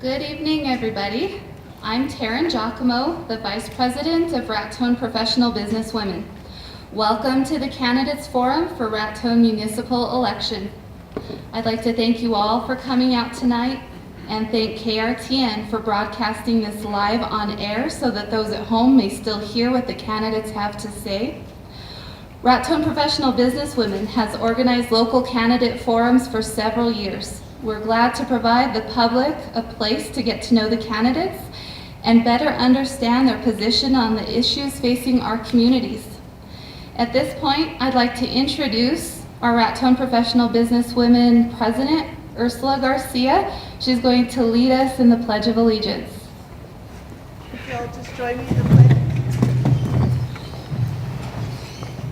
Good evening, everybody. I'm Taryn Giacomo, the Vice President of Raton Professional Business Women. Welcome to the Candidates Forum for Raton Municipal Election. I'd like to thank you all for coming out tonight and thank KRTN for broadcasting this live on air so that those at home may still hear what the candidates have to say. Raton Professional Business Women has organized local candidate forums for several years. We're glad to provide the public a place to get to know the candidates and better understand their position on the issues facing our communities. At this point, I'd like to introduce our Raton Professional Business Women President, Ursula Garcia. She's going to lead us in the Pledge of Allegiance. If you'll just join me in the pledge.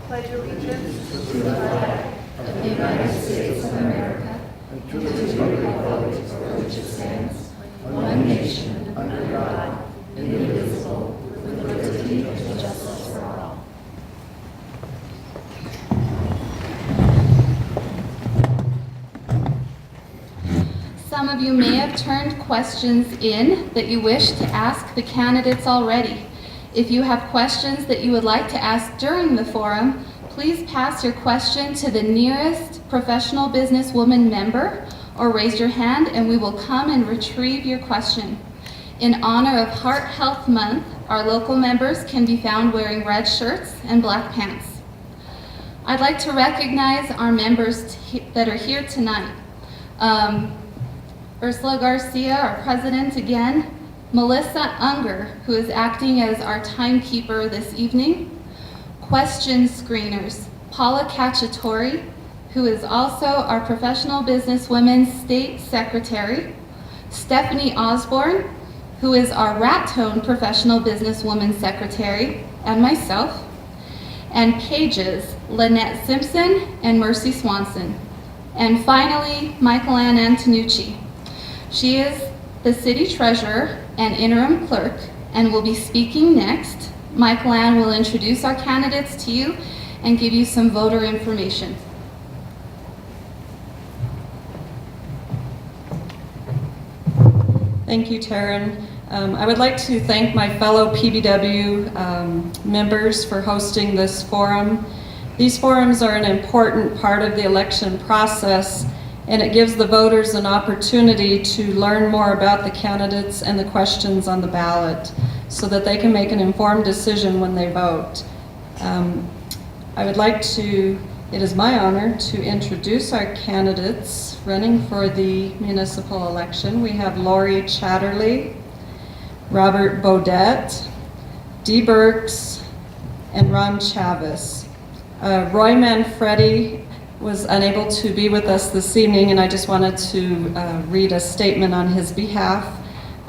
Pledge allegiance to the flag of the United States of America and to the republic for which it stands, one nation, under God, indivisible, with liberty and justice for all. Some of you may have turned questions in that you wish to ask the candidates already. If you have questions that you would like to ask during the forum, please pass your question to the nearest professional businesswoman member or raise your hand and we will come and retrieve your question. In honor of Heart Health Month, our local members can be found wearing red shirts and black pants. I'd like to recognize our members that are here tonight. Ursula Garcia, our president again, Melissa Unger, who is acting as our timekeeper this evening, question screeners, Paula Cacciatore, who is also our Professional Businesswomen State Secretary, Stephanie Osborne, who is our Raton Professional Businesswoman Secretary, and myself, and pages, Lynette Simpson and Mercy Swanson. And finally, Michael Ann Antonucci. She is the City Treasurer and Interim Clerk and will be speaking next. Michael Ann will introduce our candidates to you and give you some voter information. Thank you, Taryn. I would like to thank my fellow PBW members for hosting this forum. These forums are an important part of the election process, and it gives the voters an opportunity to learn more about the candidates and the questions on the ballot so that they can make an informed decision when they vote. It is my honor to introduce our candidates running for the municipal election. We have Lori Chatterley, Robert Beaudet, Dee Burks, and Ron Chavez. Roy Manfredi was unable to be with us this evening, and I just wanted to read a statement on his behalf.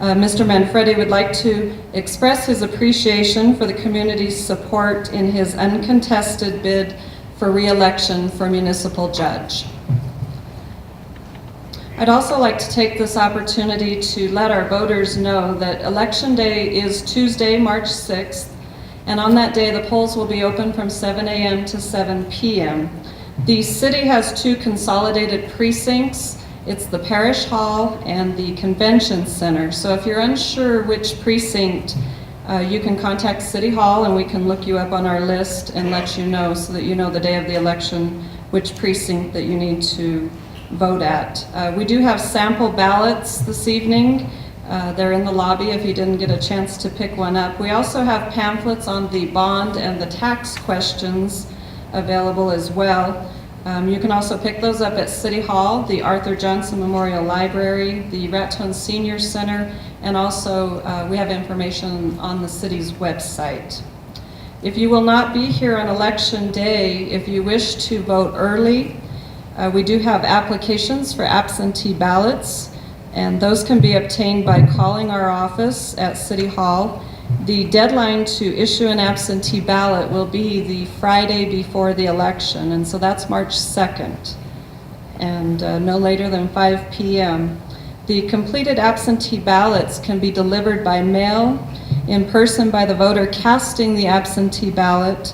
Mr. Manfredi would like to express his appreciation for the community's support in his uncontested bid for re-election for municipal judge. I'd also like to take this opportunity to let our voters know that Election Day is Tuesday, March 6th, and on that day the polls will be open from 7 a.m. to 7 p.m. The city has two consolidated precincts. It's the Parish Hall and the Convention Center. So if you're unsure which precinct, you can contact City Hall and we can look you up on our list and let you know so that you know the day of the election which precinct that you need to vote at. We do have sample ballots this evening. They're in the lobby if you didn't get a chance to pick one up. We also have pamphlets on the bond and the tax questions available as well. You can also pick those up at City Hall, the Arthur Johnson Memorial Library, the Raton Senior Center, and also we have information on the city's website. If you will not be here on Election Day, if you wish to vote early, we do have applications for absentee ballots, and those can be obtained by calling our office at City Hall. The deadline to issue an absentee ballot will be the Friday before the election, and so that's March 2nd, and no later than 5 p.m. The completed absentee ballots can be delivered by mail, in person by the voter casting the absentee ballot,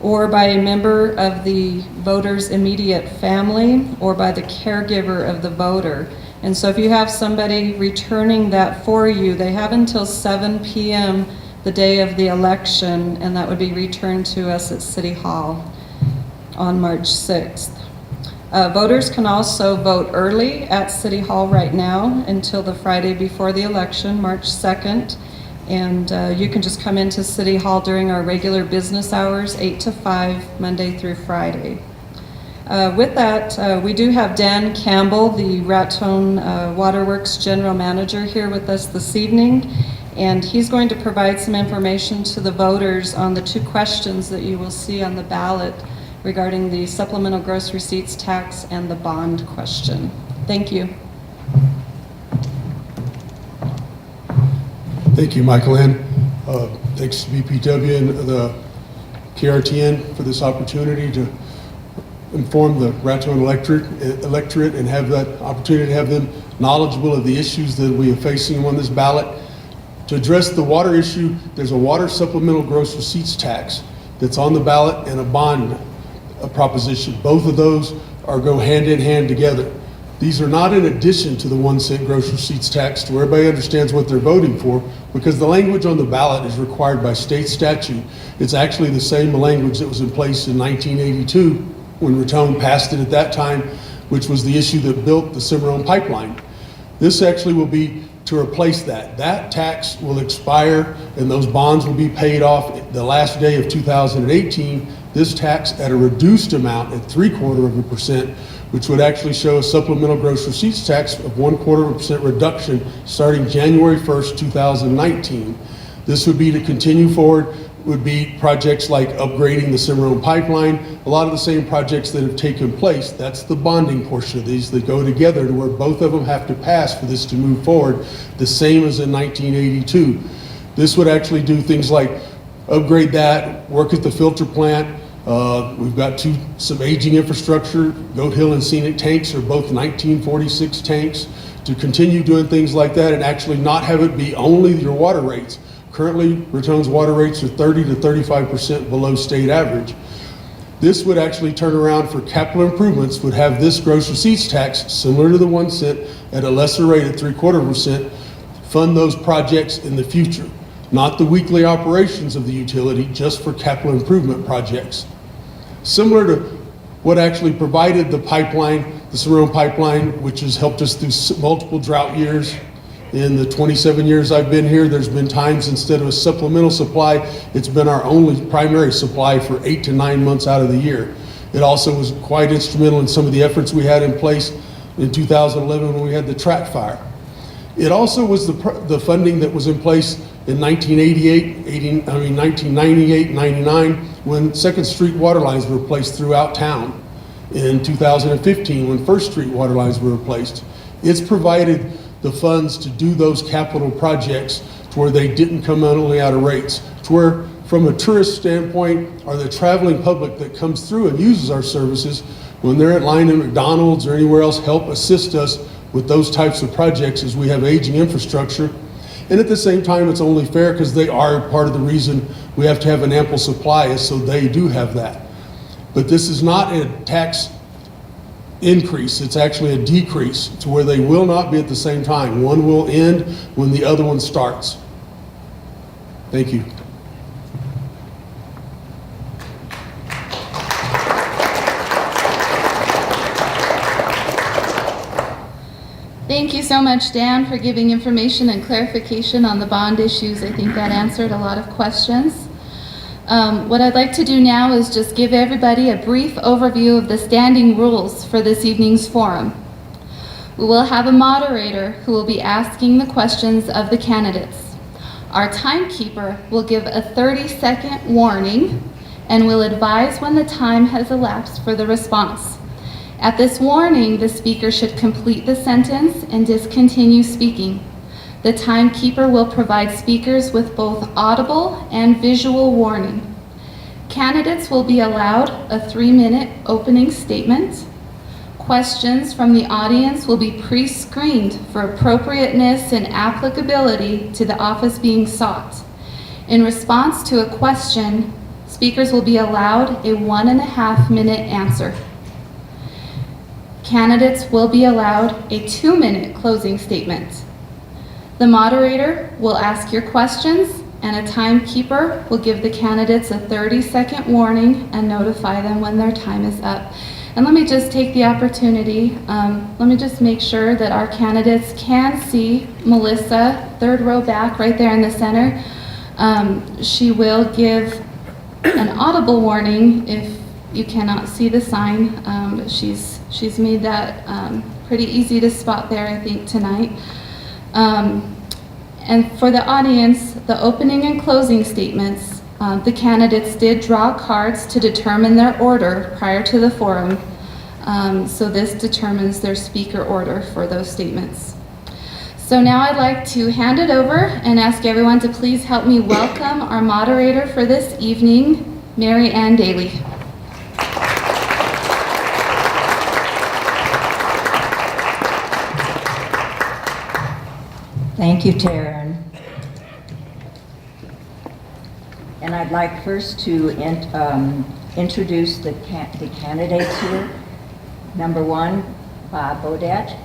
or by a member of the voter's immediate family, or by the caregiver of the voter. And so if you have somebody returning that for you, they have until 7 p.m. the day of the election, and that would be returned to us at City Hall on March 6th. Voters can also vote early at City Hall right now until the Friday before the election, March 2nd. And you can just come into City Hall during our regular business hours, 8 to 5, Monday through Friday. With that, we do have Dan Campbell, the Raton Waterworks General Manager, here with us this evening. And he's going to provide some information to the voters on the 2 questions that you will see on the ballot regarding the supplemental gross receipts tax and the bond question. Thank you. Thank you, Michael Ann. Thanks to BPW and the KRTN for this opportunity to inform the Raton electorate and have that opportunity to have them knowledgeable of the issues that we are facing on this ballot. To address the water issue, there's a water supplemental gross receipts tax that's on the ballot and a bond proposition. Both of those go hand in hand together. These are not in addition to the 1 cent gross receipts tax, to where everybody understands what they're voting for, because the language on the ballot is required by state statute. It's actually the same language that was in place in 1982 when Raton passed it at that time, which was the issue that built the Cimarron pipeline. This actually will be to replace that. That tax will expire and those bonds will be paid off the last day of 2018. This tax at a reduced amount at 0.75%, which would actually show a supplemental gross receipts tax of 0.25% reduction starting January 1st, 2019. This would be to continue forward, would be projects like upgrading the Cimarron pipeline, a lot of the same projects that have taken place. That's the bonding portion of these that go together to where both of them have to pass for this to move forward, the same as in 1982. This would actually do things like upgrade that, work at the filter plant. We've got some aging infrastructure. Goat Hill and Scenic tanks are both 1946 tanks, to continue doing things like that and actually not have it be only your water rates. Currently, Raton's water rates are 30 to 35% below state average. This would actually turn around for capital improvements, would have this gross receipts tax similar to the 1 cent at a lesser rate at 0.75%, fund those projects in the future. Not the weekly operations of the utility, just for capital improvement projects. Similar to what actually provided the pipeline, the Cimarron pipeline, which has helped us through multiple drought years. In the 27 years I've been here, there's been times instead of a supplemental supply, it's been our only primary supply for 8 to 9 months out of the year. It also was quite instrumental in some of the efforts we had in place in 2011 when we had the track fire. It also was the funding that was in place in 1998, 99, when 2nd Street water lines were replaced throughout town. In 2015, when 1st Street water lines were replaced. It's provided the funds to do those capital projects to where they didn't come only out of rates, to where from a tourist standpoint or the traveling public that comes through and uses our services, when they're at line at McDonald's or anywhere else, help assist us with those types of projects as we have aging infrastructure. And at the same time, it's only fair because they are part of the reason we have to have an ample supply, is so they do have that. But this is not a tax increase, it's actually a decrease to where they will not be at the same time. One will end when the other one starts. Thank you. Thank you so much, Dan, for giving information and clarification on the bond issues. I think that answered a lot of questions. What I'd like to do now is just give everybody a brief overview of the standing rules for this evening's forum. We will have a moderator who will be asking the questions of the candidates. Our timekeeper will give a 30-second warning and will advise when the time has elapsed for the response. At this warning, the speaker should complete the sentence and discontinue speaking. The timekeeper will provide speakers with both audible and visual warning. Candidates will be allowed a 3-minute opening statement. Questions from the audience will be pre-screened for appropriateness and applicability to the office being sought. In response to a question, speakers will be allowed a 1.5-minute answer. Candidates will be allowed a 2-minute closing statement. The moderator will ask your questions, and a timekeeper will give the candidates a 30-second warning and notify them when their time is up. And let me just take the opportunity, let me just make sure that our candidates can see Melissa, third row back, right there in the center. She will give an audible warning if you cannot see the sign. She's made that pretty easy to spot there, I think, tonight. And for the audience, the opening and closing statements, the candidates did draw cards to determine their order prior to the forum. So this determines their speaker order for those statements. So now I'd like to hand it over and ask everyone to please help me welcome our moderator for this evening, Mary Ann Daly. Thank you, Taryn. And I'd like first to introduce the candidates here. Number 1, Bob Bodette,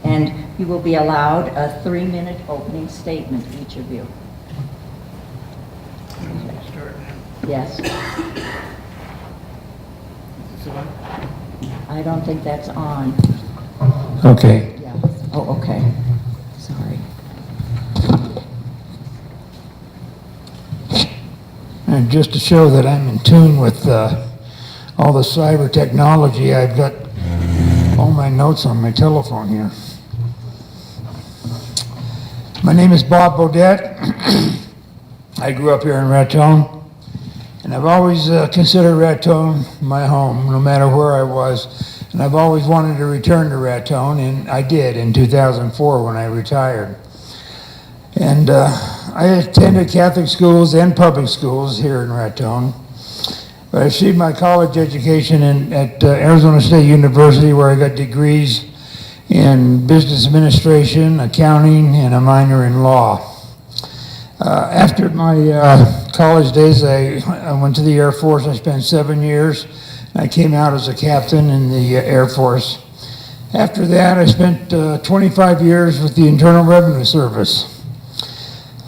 and you will be allowed a 3-minute opening statement, each of you. Yes. I don't think that's on. Okay. Yeah. Oh, okay. Sorry. And just to show that I'm in tune with all the cyber technology, I've got all my notes on my telephone here. My name is Bob Bodette. I grew up here in Raton, and I've always considered Raton my home, no matter where I was. And I've always wanted to return to Raton, and I did in 2004 when I retired. And I attended Catholic schools and public schools here in Raton. But I received my college education at Arizona State University, where I got degrees in business administration, accounting, and a minor in law. After my college days, I went to the Air Force. I spent 7 years. I came out as a captain in the Air Force. After that, I spent 25 years with the Internal Revenue Service.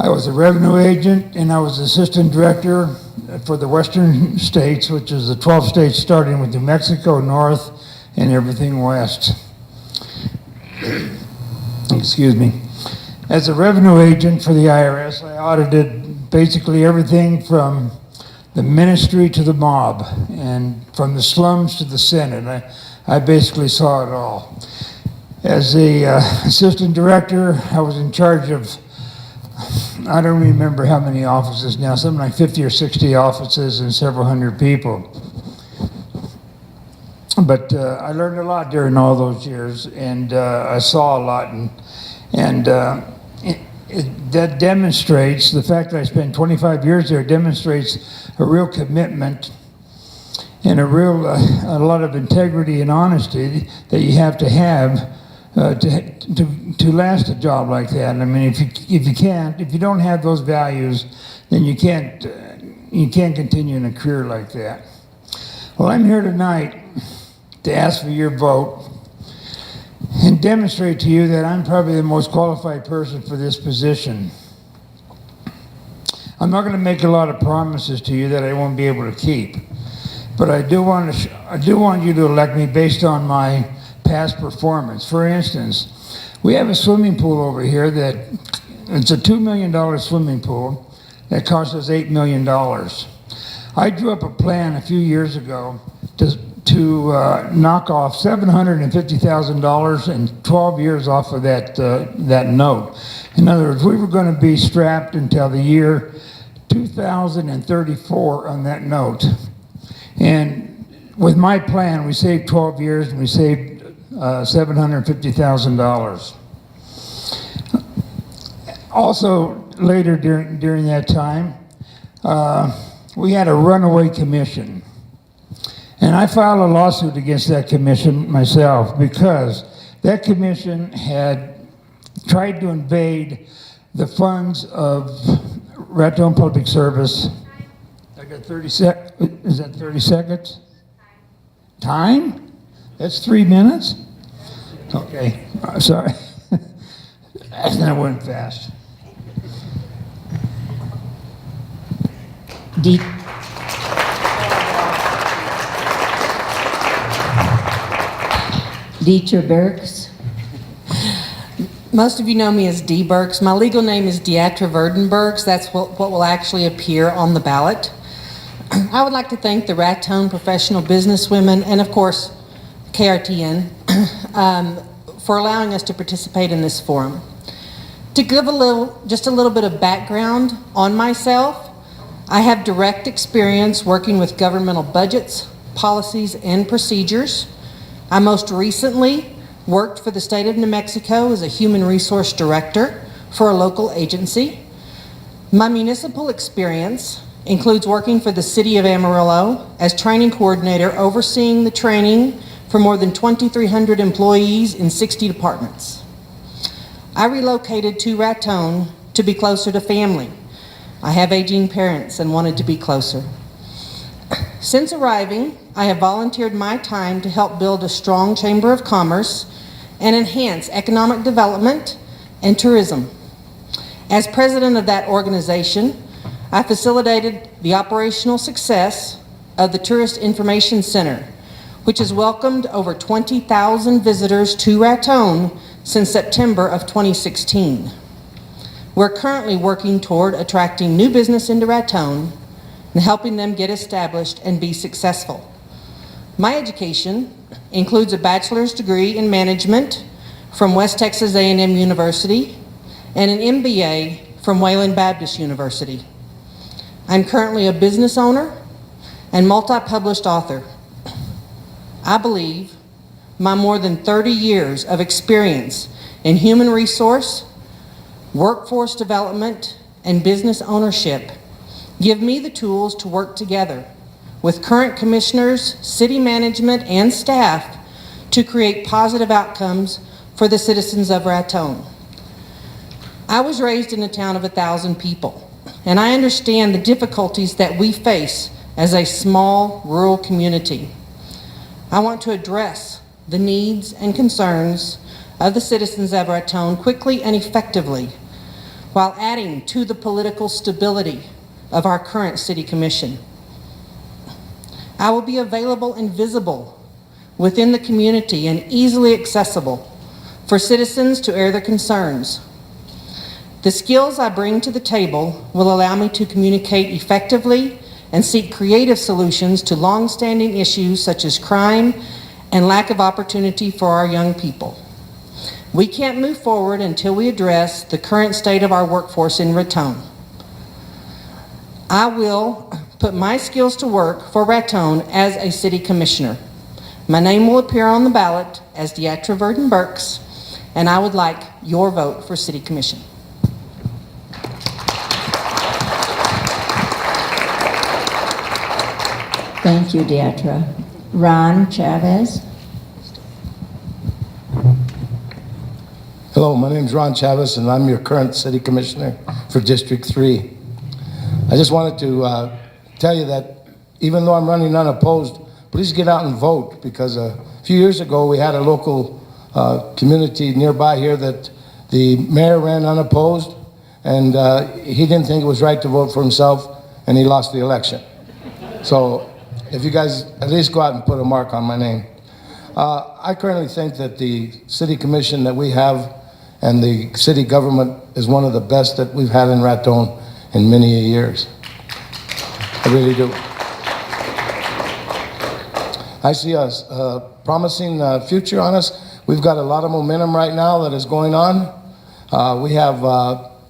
I was a revenue agent, and I was assistant director for the western states, which is the 12 states starting with New Mexico north and everything west. Excuse me. As a revenue agent for the IRS, I audited basically everything from the ministry to the mob, and from the slums to the Senate. I basically saw it all. As the assistant director, I was in charge of, I don't remember how many offices now, something like 50 or 60 offices and several hundred people. But I learned a lot during all those years, and I saw a lot, and that demonstrates, the fact that I spent 25 years there demonstrates a real commitment and a lot of integrity and honesty that you have to last a job like that. I mean, if you don't have those values, then you can't continue in a career like that. Well, I'm here tonight to ask for your vote and demonstrate to you that I'm probably the most qualified person for this position. I'm not going to make a lot of promises to you that I won't be able to keep, but I do want you to elect me based on my past performance. For instance, we have a swimming pool over here that it's a $2 million swimming pool that cost us $8 million. I drew up a plan a few years ago to knock off $750,000 and 12 years off of that note. In other words, we were going to be strapped until the year 2034 on that note. And with my plan, we saved 12 years and we saved $750,000. Also, later during that time, we had a runaway commission. And I filed a lawsuit against that commission myself because that commission had tried to invade the funds of Raton Public Service. I got 30 seconds. Is that 30 seconds? Time? That's 3 minutes? Okay, sorry. That went fast. Dieter Burks. Most of you know me as Dee Burks. My legal name is Deatra Verdenbergs. That's what will actually appear on the ballot. I would like to thank the Raton Professional Businesswomen and, of course, KRTN for allowing us to participate in this forum. To give just a little bit of background on myself, I have direct experience working with governmental budgets, policies, and procedures. I most recently worked for the state of New Mexico as a human resource director for a local agency. My municipal experience includes working for the city of Amarillo as training coordinator, overseeing the training for more than 2,300 employees in 60 departments. I relocated to Raton to be closer to family. I have aging parents and wanted to be closer. Since arriving, I have volunteered my time to help build a strong chamber of commerce and enhance economic development and tourism. As president of that organization, I facilitated the operational success of the Tourist Information Center, which has welcomed over 20,000 visitors to Raton since September of 2016. We're currently working toward attracting new business into Raton and helping them get established and be successful. My education includes a bachelor's degree in management from West Texas A&M University and an MBA from Wayland Baptist University. I'm currently a business owner and multi-published author. I believe my more than 30 years of experience in human resource, workforce development, and business ownership give me the tools to work together with current commissioners, city management, and staff to create positive outcomes for the citizens of Raton. I was raised in a town of 1,000 people, and I understand the difficulties that we face as a small rural community. I want to address the needs and concerns of the citizens of Raton quickly and effectively, while adding to the political stability of our current city commission. I will be available and visible within the community and easily accessible for citizens to air their concerns. The skills I bring to the table will allow me to communicate effectively and seek creative solutions to long-standing issues such as crime and lack of opportunity for our young people. We can't move forward until we address the current state of our workforce in Raton. I will put my skills to work for Raton as a city commissioner. My name will appear on the ballot as Deatra Verdenbergs, and I would like your vote for city commission. Thank you, Deatra. Ron Chavez. Hello, my name is Ron Chavez, and I'm your current city commissioner for District 3. I just wanted to tell you that even though I'm running unopposed, please get out and vote, because a few years ago we had a local community nearby here that the mayor ran unopposed, and he didn't think it was right to vote for himself, and he lost the election. So if you guys at least go out and put a mark on my name. I currently think that the city commission that we have and the city government is one of the best that we've had in Raton in many years. I really do. I see a promising future on us. We've got a lot of momentum right now that is going on. We have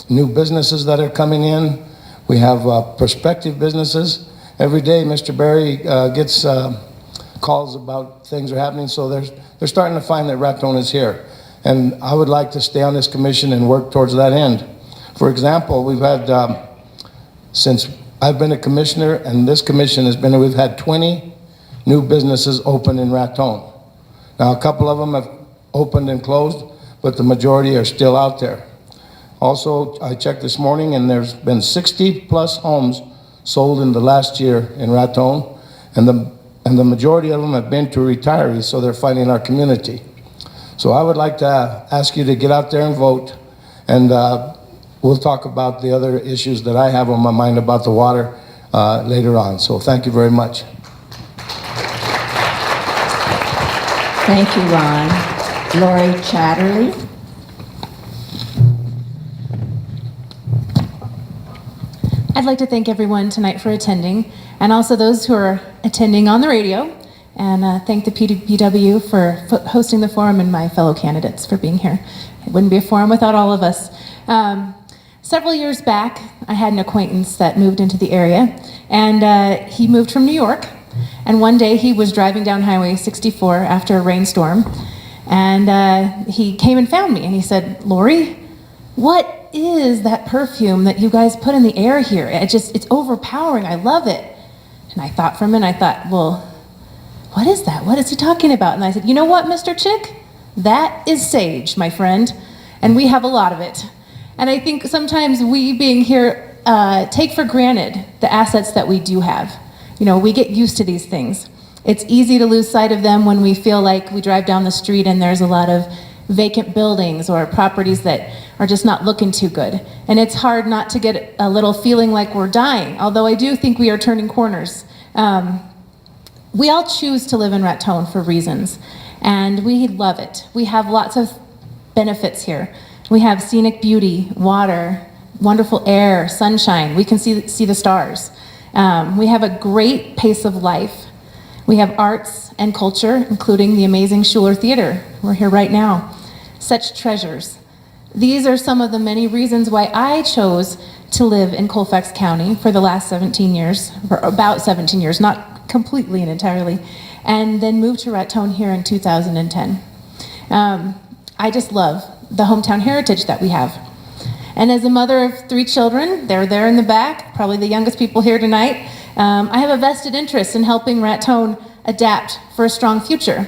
new businesses that are coming in. We have prospective businesses. Every day, Mr. Barry gets calls about things are happening, so they're starting to find that Raton is here. And I would like to stay on this commission and work towards that end. For example, we've had, since I've been a commissioner and this commission has been, we've had 20 new businesses open in Raton. Now, a couple of them have opened and closed, but the majority are still out there. Also, I checked this morning and there's been 60 plus homes sold in the last year in Raton, and the majority of them have been to retirees, so they're finding our community. So I would like to ask you to get out there and vote, and we'll talk about the other issues that I have on my mind about the water later on. So thank you very much. Thank you, Ron. Lori Chatterley. I'd like to thank everyone tonight for attending, and also those who are attending on the radio, and thank the BPW for hosting the forum and my fellow candidates for being here. It wouldn't be a forum without all of us. Several years back, I had an acquaintance that moved into the area, and he moved from New York, and one day he was driving down Highway 64 after a rainstorm, and he came and found me, and he said, "Lori, what is that perfume that you guys put in the air here? It's overpowering. I love it." And I thought for a minute, I thought, well, what is that? What is he talking about? And I said, you know what, Mr. Chick? That is sage, my friend. And we have a lot of it. And I think sometimes we being here take for granted the assets that we do have. You know, we get used to these things. It's easy to lose sight of them when we feel like we drive down the street and there's a lot of vacant buildings or properties that are just not looking too good. And it's hard not to get a little feeling like we're dying, although I do think we are turning corners. We all choose to live in Raton for reasons, and we love it. We have lots of benefits here. We have scenic beauty, water, wonderful air, sunshine. We can see the stars. We have a great pace of life. We have arts and culture, including the amazing Schuler Theater. We're here right now. Such treasures. These are some of the many reasons why I chose to live in Colfax County for the last 17 years, or about 17 years, not completely and entirely, and then moved to Raton here in 2010. I just love the hometown heritage that we have. And as a mother of 3 children, they're there in the back, probably the youngest people here tonight, I have a vested interest in helping Raton adapt for a strong future.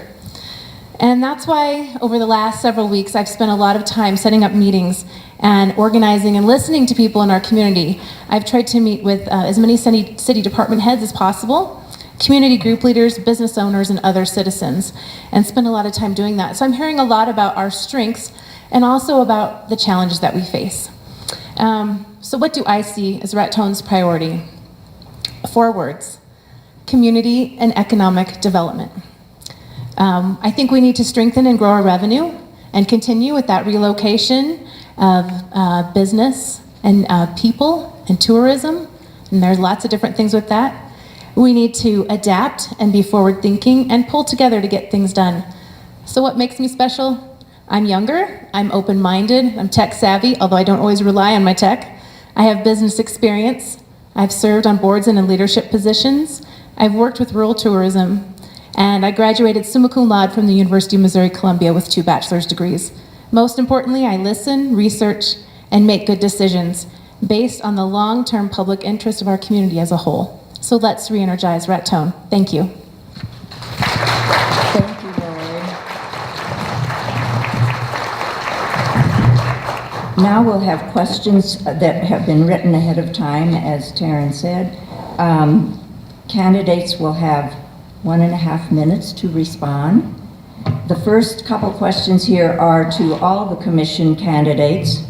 And that's why over the last several weeks, I've spent a lot of time setting up meetings and organizing and listening to people in our community. I've tried to meet with as many city department heads as possible, community group leaders, business owners, and other citizens, and spend a lot of time doing that. So I'm hearing a lot about our strengths and also about the challenges that we face. So what do I see as Raton's priority? 4 words: community and economic development. I think we need to strengthen and grow our revenue and continue with that relocation of business and people and tourism, and there's lots of different things with that. We need to adapt and be forward-thinking and pull together to get things done. So what makes me special? I'm younger, I'm open-minded, I'm tech-savvy, although I don't always rely on my tech. I have business experience. I've served on boards and in leadership positions. I've worked with rural tourism, and I graduated summa cum laude from the University of Missouri-Columbia with 2 bachelor's degrees. Most importantly, I listen, research, and make good decisions based on the long-term public interest of our community as a whole. So let's re-energize Raton. Thank you. Thank you, Lori. Now we'll have questions that have been written ahead of time, as Taryn said. Candidates will have 1.5 minutes to respond. The first couple questions here are to all the commission candidates.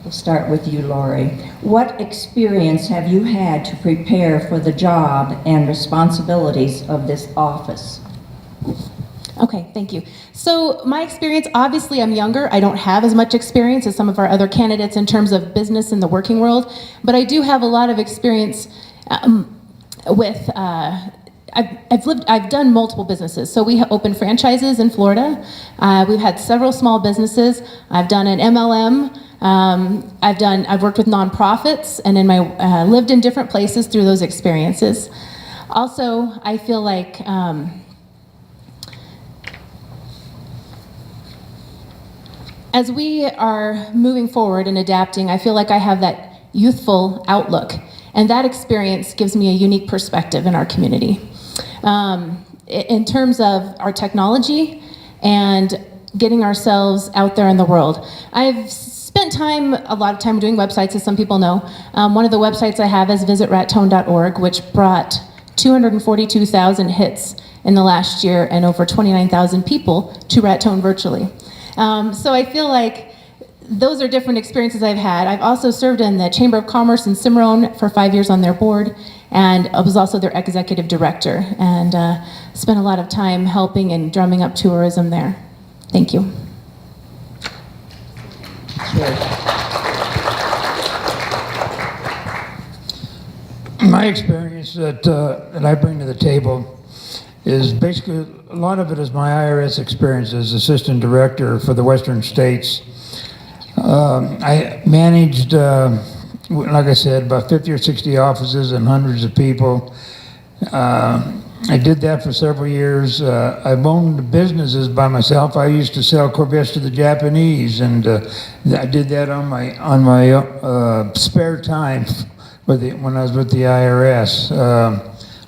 We'll start with you, Lori. What experience have you had to prepare for the job and responsibilities of this office? Okay, thank you. So my experience, obviously I'm younger. I don't have as much experience as some of our other candidates in terms of business in the working world, but I do have a lot of experience with, I've done multiple businesses. So we opened franchises in Florida. We've had several small businesses. I've done an MLM. I've worked with nonprofits and lived in different places through those experiences. Also, I feel like as we are moving forward and adapting, I feel like I have that youthful outlook, and that experience gives me a unique perspective in our community. In terms of our technology and getting ourselves out there in the world. I've spent a lot of time doing websites, as some people know. One of the websites I have is visitraton.org, which brought 242,000 hits in the last year and over 29,000 people to Raton virtually. So I feel like those are different experiences I've had. I've also served in the Chamber of Commerce in Cimarron for 5 years on their board, and I was also their executive director, and spent a lot of time helping and drumming up tourism there. Thank you. My experience that I bring to the table is basically, a lot of it is my IRS experience as assistant director for the Western States. I managed, like I said, about 50 or 60 offices and hundreds of people. I did that for several years. I've owned businesses by myself. I used to sell Corvettes to the Japanese, and I did that on my spare time when I was with the IRS.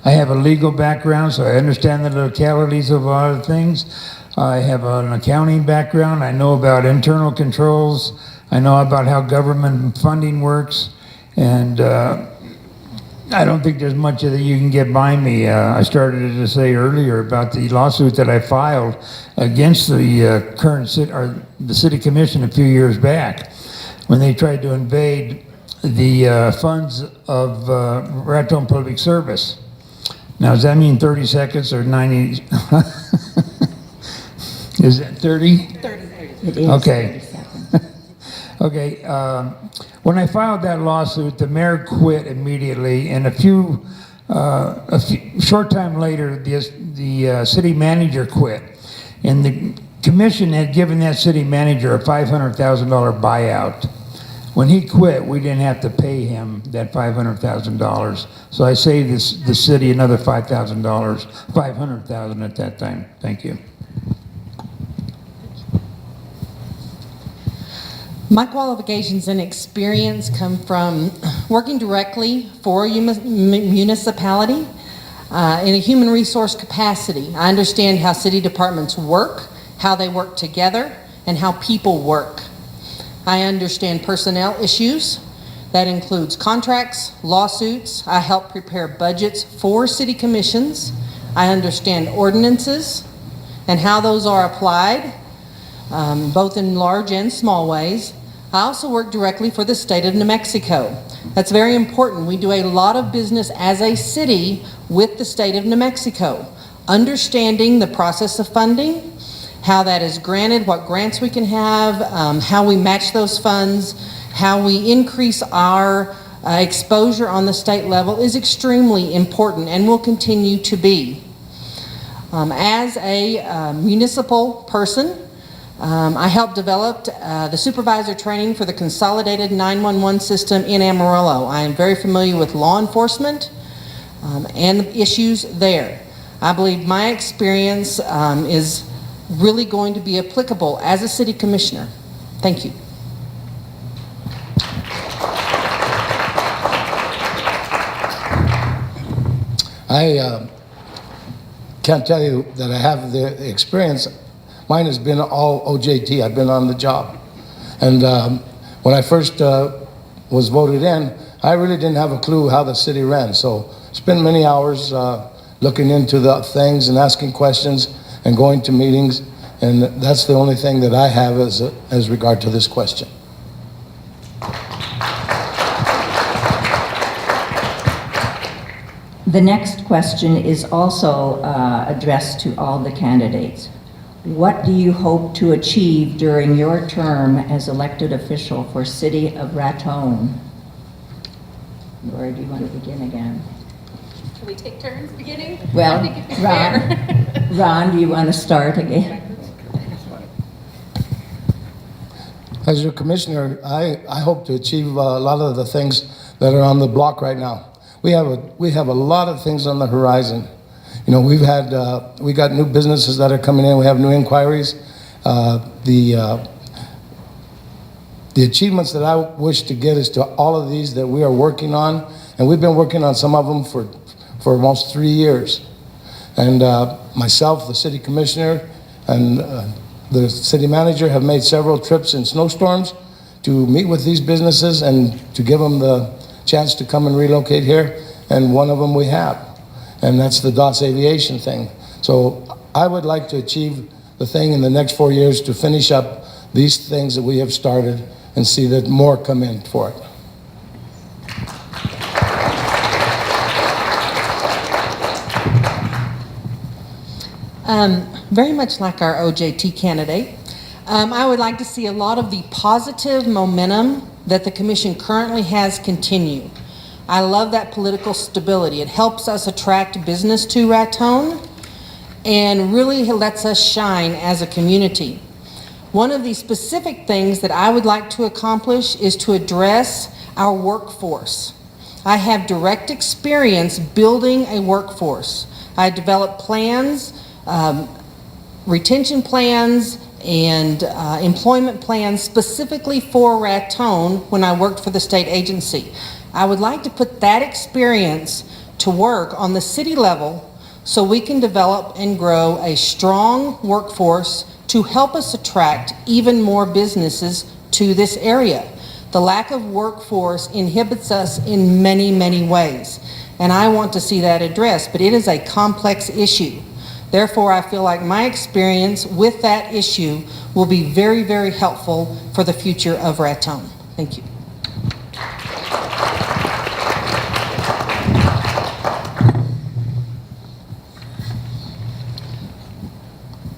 I have a legal background, so I understand the legalities of a lot of things. I have an accounting background. I know about internal controls. I know about how government funding works, and I don't think there's much that you can get by me. I started to say earlier about the lawsuit that I filed against the current the city commission a few years back when they tried to invade the funds of Raton Public Service. Now, does that mean 30 seconds or 90? Is it 30? 30. It is Okay. 30 seconds. Okay, when I filed that lawsuit, the mayor quit immediately, and a short time later, the city manager quit. And the commission had given that city manager a $500,000 buyout. When he quit, we didn't have to pay him that $500,000. So I saved the city another $5,000, $500,000 at that time. Thank you. My qualifications and experience come from working directly for a municipality in a human resource capacity. I understand how city departments work, how they work together, and how people work. I understand personnel issues. That includes contracts, lawsuits. I help prepare budgets for city commissions. I understand ordinances and how those are applied, both in large and small ways. I also work directly for the state of New Mexico. That's very important. We do a lot of business as a city with the state of New Mexico. Understanding the process of funding, how that is granted, what grants we can have, how we match those funds, how we increase our exposure on the state level is extremely important and will continue to be. As a municipal person, I helped develop the supervisor training for the consolidated 911 system in Amarillo. I am very familiar with law enforcement and the issues there. I believe my experience is really going to be applicable as a city commissioner. Thank you. I can't tell you that I have the experience. Mine has been all OJT. I've been on the job. And when I first was voted in, I really didn't have a clue how the city ran. So spent many hours looking into the things and asking questions and going to meetings. And that's the only thing that I have as regard to this question. The next question is also addressed to all the candidates. What do you hope to achieve during your term as elected official for City of Raton? Laura, do you want to begin again? Can we take turns beginning? Well, I think it'd be fair. Ron, do you want to start again? As your commissioner, I hope to achieve a lot of the things that are on the block right now. We have a lot of things on the horizon. You know, we got new businesses that are coming in. We have new inquiries. The achievements that I wish to get is to all of these that we are working on, and we've been working on some of them for almost 3 years. And myself, the city commissioner, and the city manager have made several trips in snowstorms to meet with these businesses and to give them the chance to come and relocate here, and one of them we have, and that's the DOS Aviation thing. So I would like to achieve the thing in the next 4 years to finish up these things that we have started and see that more come in for it. Very much like our OJT candidate, I would like to see a lot of the positive momentum that the commission currently has continue. I love that political stability. It helps us attract business to Raton and really lets us shine as a community. One of the specific things that I would like to accomplish is to address our workforce. I have direct experience building a workforce. I developed plans, retention plans, and employment plans specifically for Raton when I worked for the state agency. I would like to put that experience to work on the city level so we can develop and grow a strong workforce to help us attract even more businesses to this area. The lack of workforce inhibits us in many, many ways, and I want to see that addressed, but it is a complex issue. Therefore, I feel like my experience with that issue will be very, very helpful for the future of Raton. Thank you.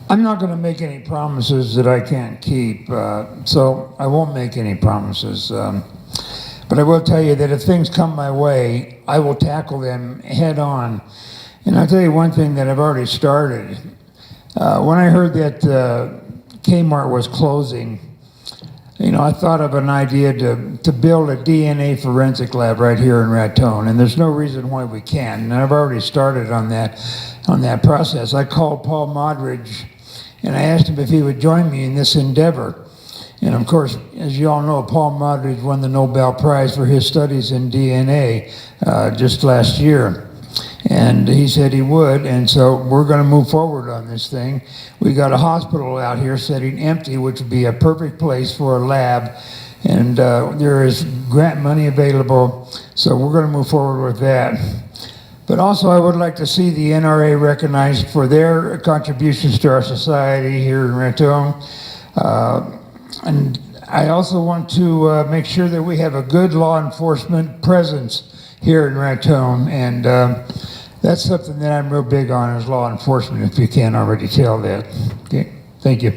I'm not going to make any promises that I can't keep, so I won't make any promises. But I will tell you that if things come my way, I will tackle them head on. And I'll tell you one thing that I've already started. When I heard that Kmart was closing, I thought of an idea to build a DNA forensic lab right here in Raton, and there's no reason why we can't. And I've already started on that process. I called Paul Modridge, and I asked him if he would join me in this endeavor. And of course, as you all know, Paul Modridge won the Nobel Prize for his studies in DNA just last year. And he said he would, and so we're going to move forward on this thing. We got a hospital out here sitting empty, which would be a perfect place for a lab, and there is grant money available, so we're going to move forward with that. But also, I would like to see the NRA recognized for their contributions to our society here in Raton. And I also want to make sure that we have a good law enforcement presence here in Raton, and that's something that I'm real big on, is law enforcement, if you can't already tell that. Okay, thank you.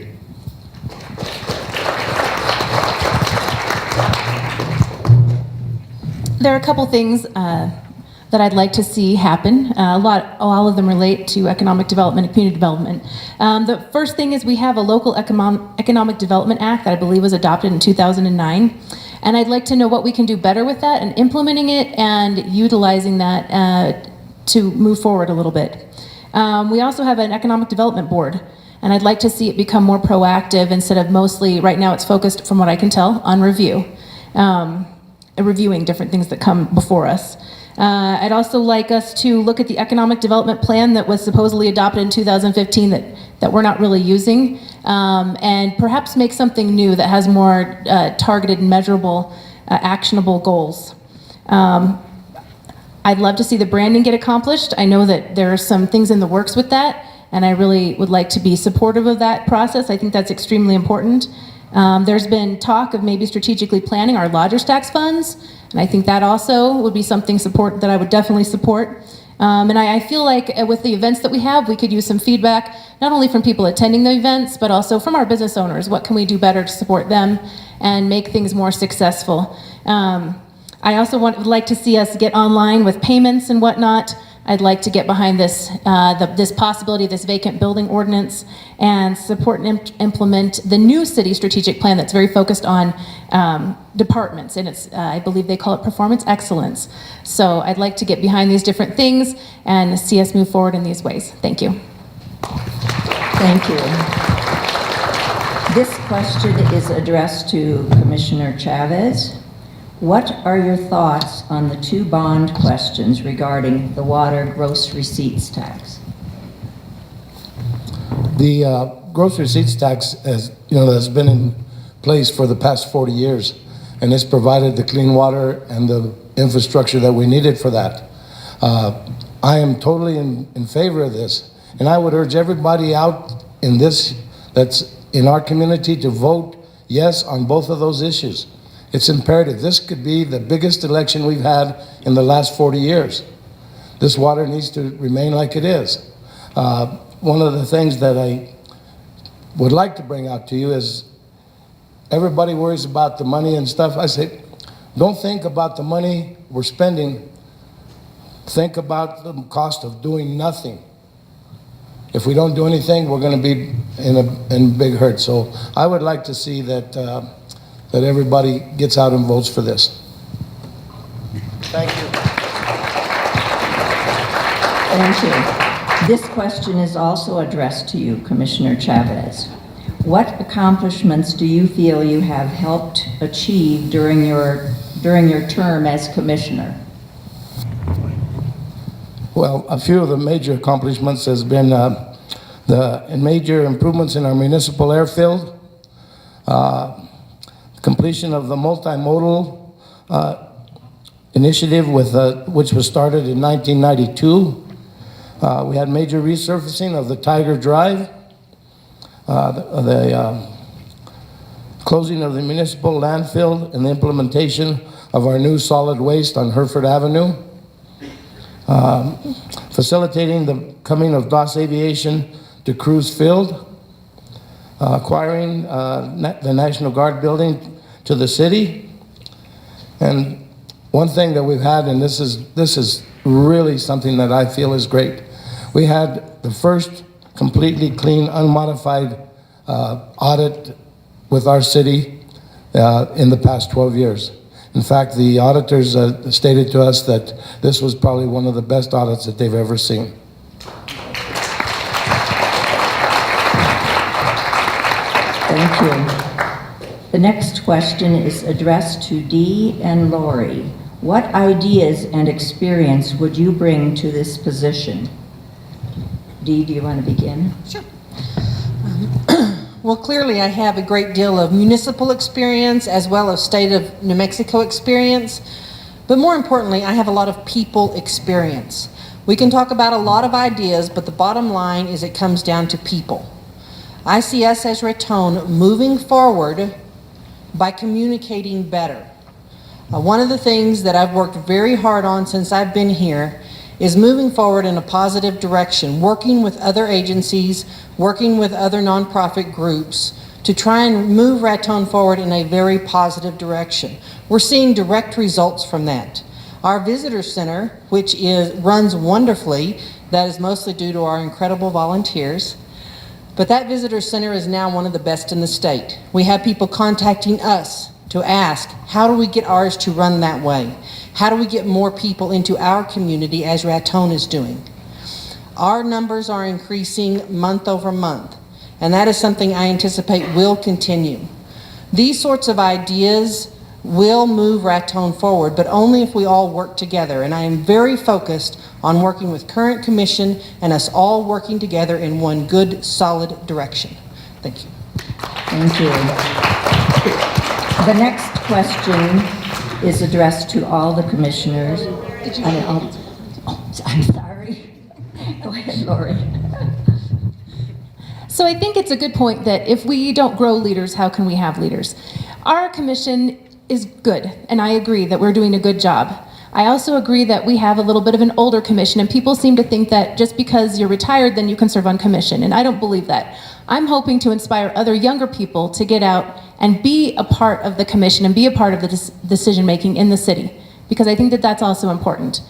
There are a couple things that I'd like to see happen. All of them relate to economic development and community development. The first thing is we have a local economic development act that I believe was adopted in 2009. And I'd like to know what we can do better with that and implementing it and utilizing that to move forward a little bit. We also have an economic development board, and I'd like to see it become more proactive instead of mostly, right now it's focused, from what I can tell, on reviewing different things that come before us. I'd also like us to look at the economic development plan that was supposedly adopted in 2015 that we're not really using, and perhaps make something new that has more targeted, measurable, actionable goals. I'd love to see the branding get accomplished. I know that there are some things in the works with that, and I really would like to be supportive of that process. I think that's extremely important. There's been talk of maybe strategically planning our lodgers tax funds, and I think that also would be something that I would definitely support. And I feel like with the events that we have, we could use some feedback, not only from people attending the events, but also from our business owners. What can we do better to support them and make things more successful? I also would like to see us get online with payments and whatnot. I'd like to get behind this this possibility of this vacant building ordinance and support and implement the new city strategic plan that's very focused on departments, and it's I believe they call it performance excellence. So I'd like to get behind these different things and see us move forward in these ways. Thank you. Thank you. This question is addressed to Commissioner Chavez. What are your thoughts on the two bond questions regarding the water gross receipts tax? The gross receipts tax has been in place for the past 40 years, and it's provided the clean water and the infrastructure that we needed for that. I am totally in favor of this, and I would urge everybody out in this that's in our community to vote yes on both of those issues. It's imperative. This could be the biggest election we've had in the last 40 years. This water needs to remain like it is. One of the things that I would like to bring out to you is everybody worries about the money and stuff. I say, don't think about the money we're spending. Think about the cost of doing nothing. If we don't do anything, we're going to be in big hurt. So I would like to see that that everybody gets out and votes for this. Thank you. Thank you. This question is also addressed to you, Commissioner Chavez. What accomplishments do you feel you have helped achieve during your term as commissioner? Well, a few of the major accomplishments has been the major improvements in our municipal airfield, completion of the multimodal initiative which was started in 1992. We had major resurfacing of the Tiger Drive, the closing of the municipal landfill, and the implementation of our new solid waste on Hereford Avenue. Facilitating the coming of DOS Aviation to Cruz Field, acquiring the National Guard building to the city. And one thing that we've had, and this is really something that I feel is great, we had the first completely clean, unmodified audit with our city in the past 12 years. In fact, the auditors stated to us that this was probably one of the best audits that they've ever seen. Thank you. The next question is addressed to Dee and Lori. What ideas and experience would you bring to this position? Dee, do you want to begin? Sure. Well, clearly I have a great deal of municipal experience as well as state of New Mexico experience, but more importantly, I have a lot of people experience. We can talk about a lot of ideas, but the bottom line is it comes down to people. I see us as Raton moving forward by communicating better. One of the things that I've worked very hard on since I've been here is moving forward in a positive direction, working with other agencies, working with other nonprofit groups to try and move Raton forward in a very positive direction. We're seeing direct results from that. Our visitor center, which runs wonderfully, that is mostly due to our incredible volunteers, but that visitor center is now one of the best in the state. We have people contacting us to ask, how do we get ours to run that way? How do we get more people into our community as Raton is doing? Our numbers are increasing month over month, and that is something I anticipate will continue. These sorts of ideas will move Raton forward, but only if we all work together, and I am very focused on working with current commission and us all working together in one good, solid direction. Thank you. Thank you. The next question is addressed to all the commissioners. I'm sorry. Go ahead, Lori. So I think it's a good point that if we don't grow leaders, how can we have leaders? Our commission is good, and I agree that we're doing a good job. I also agree that we have a little bit of an older commission, and people seem to think that just because you're retired, then you can serve on commission, and I don't believe that. I'm hoping to inspire other younger people to get out and be a part of the commission and be a part of the decision-making in the city, because I think that that's also important.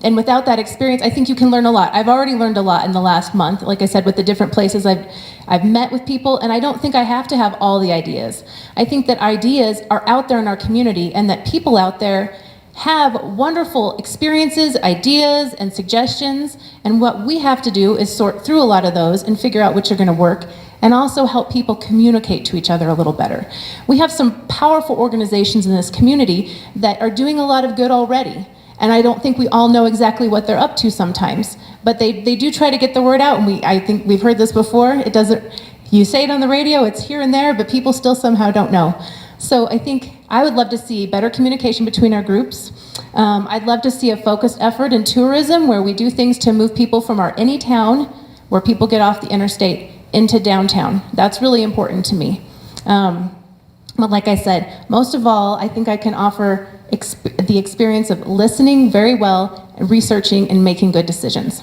And without that experience, I think you can learn a lot. I've already learned a lot in the last month, like I said, with the different places I've met with people, and I don't think I have to have all the ideas. I think that ideas are out there in our community, and that people out there have wonderful experiences, ideas, and suggestions, and what we have to do is sort through a lot of those and figure out which are gonna work, and also help people communicate to each other a little better. We have some powerful organizations in this community that are doing a lot of good already, and I don't think we all know exactly what they're up to sometimes, but they do try to get the word out, and I think we've heard this before. It doesn't, you say it on the radio, it's here and there, but people still somehow don't know. So I think I would love to see better communication between our groups. I'd love to see a focused effort in tourism where we do things to move people from any town where people get off the interstate into downtown. That's really important to me. But like I said, most of all, I think I can offer the experience of listening very well, and researching, and making good decisions.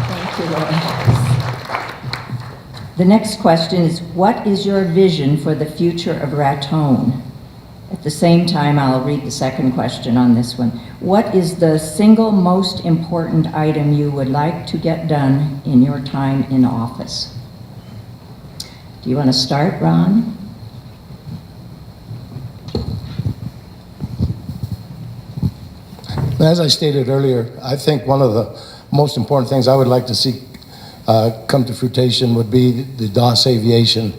Thank you, Laura. The next question is, what is your vision for the future of Raton? At the same time, I'll read the second question on this one. What is the single most important item you would like to get done in your time in office? Do you want to start, Ron? As I stated earlier, I think one of the most important things I would like to see come to fruition would be the DOS Aviation.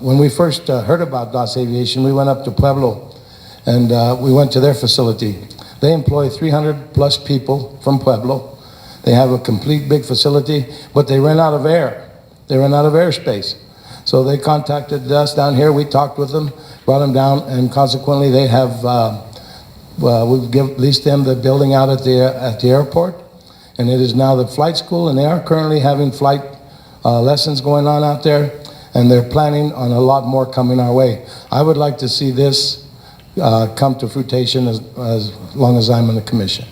When we first heard about DOS Aviation, we went up to Pueblo and we went to their facility. They employ 300 plus people from Pueblo. They have a complete big facility, but they ran out of air. They ran out of airspace. So they contacted us down here. We talked with them, brought them down, and consequently they have, we've leased them the building out at the airport, and it is now the flight school, and they are currently having flight lessons going on out there, and they're planning on a lot more coming our way. I would like to see this come to fruition as long as I'm in the commission.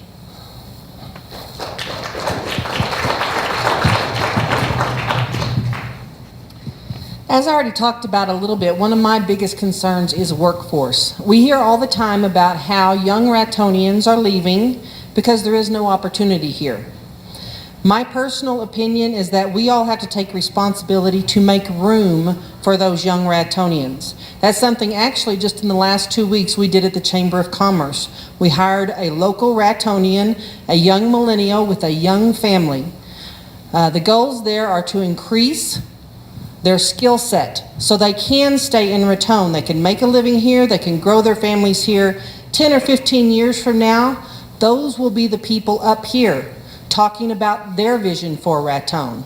As I already talked about a little bit, one of my biggest concerns is workforce. We hear all the time about how young Ratonians are leaving because there is no opportunity here. My personal opinion is that we all have to take responsibility to make room for those young Ratonians. That's something actually just in the last 2 weeks we did at the Chamber of Commerce. We hired a local Ratonian, a young millennial with a young family. The goals there are to increase their skill set so they can stay in Raton. They can make a living here, they can grow their families here. 10 or 15 years from now, those will be the people up here talking about their vision for Raton.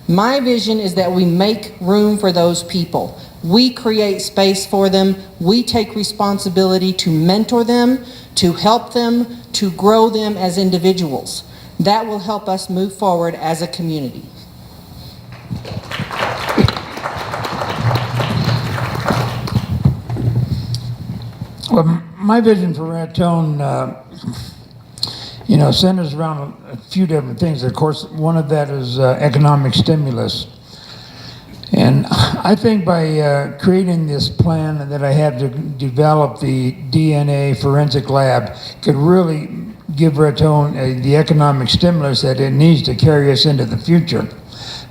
My vision is that we make room for those people. We create space for them. We take responsibility to mentor them, to help them, to grow them as individuals. That will help us move forward as a community. Well, my vision for Raton, centers around a few different things. Of course, one of that is economic stimulus. And I think by creating this plan that I have to develop the DNA forensic lab could really give Raton the economic stimulus that it needs to carry us into the future.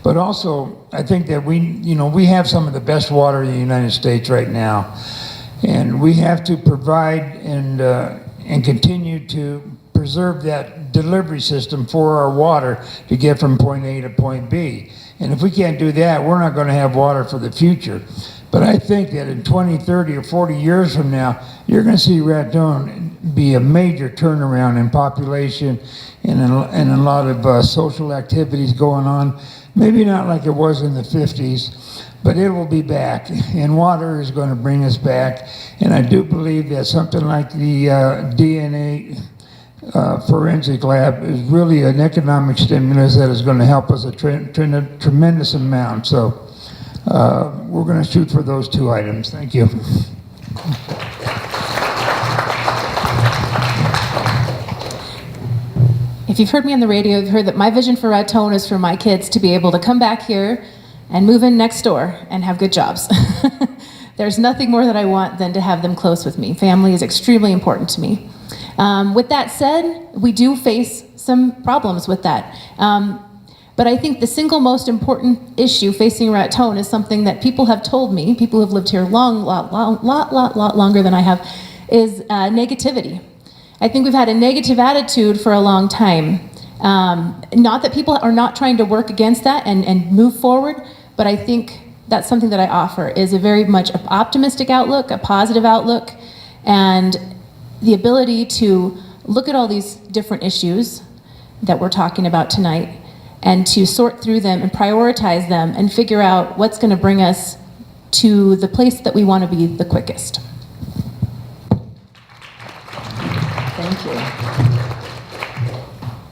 But also, I think that we have some of the best water in the United States right now. And we have to provide and continue to preserve that delivery system for our water to get from point A to point B. And if we can't do that, we're not going to have water for the future. But I think that in 20, 30, or 40 years from now, you're going to see Raton be a major turnaround in population and a lot of social activities going on. Maybe not like it was in the 50s, but it will be back, and water is going to bring us back. And I do believe that something like the DNA forensic lab is really an economic stimulus that is going to help us a tremendous amount. So we're going to shoot for those two items. Thank you. If you've heard me on the radio, you've heard that my vision for Raton is for my kids to be able to come back here and move in next door and have good jobs. There's nothing more that I want than to have them close with me. Family is extremely important to me. With that said, we do face some problems with that. But I think the single most important issue facing Raton is something that people have told me, people who have lived here a lot longer than I have, is negativity. I think we've had a negative attitude for a long time. Not that people are not trying to work against that and move forward, but I think that's something that I offer, is a very much optimistic outlook, a positive outlook, and the ability to look at all these different issues that we're talking about tonight and to sort through them and prioritize them and figure out what's going to bring us to the place that we want to be the quickest. Thank you.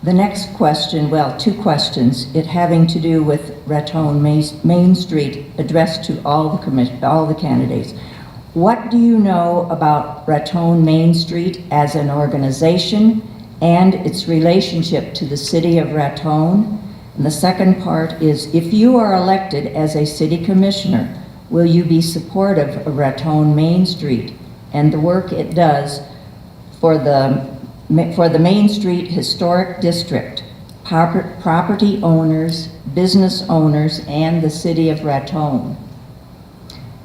The next question, well, two questions, it having to do with Raton Main Street, addressed to all the candidates. What do you know about Raton Main Street as an organization and its relationship to the city of Raton? And the second part is, if you are elected as a city commissioner, will you be supportive of Raton Main Street and the work it does for the Main Street Historic District, property owners, business owners, and the city of Raton?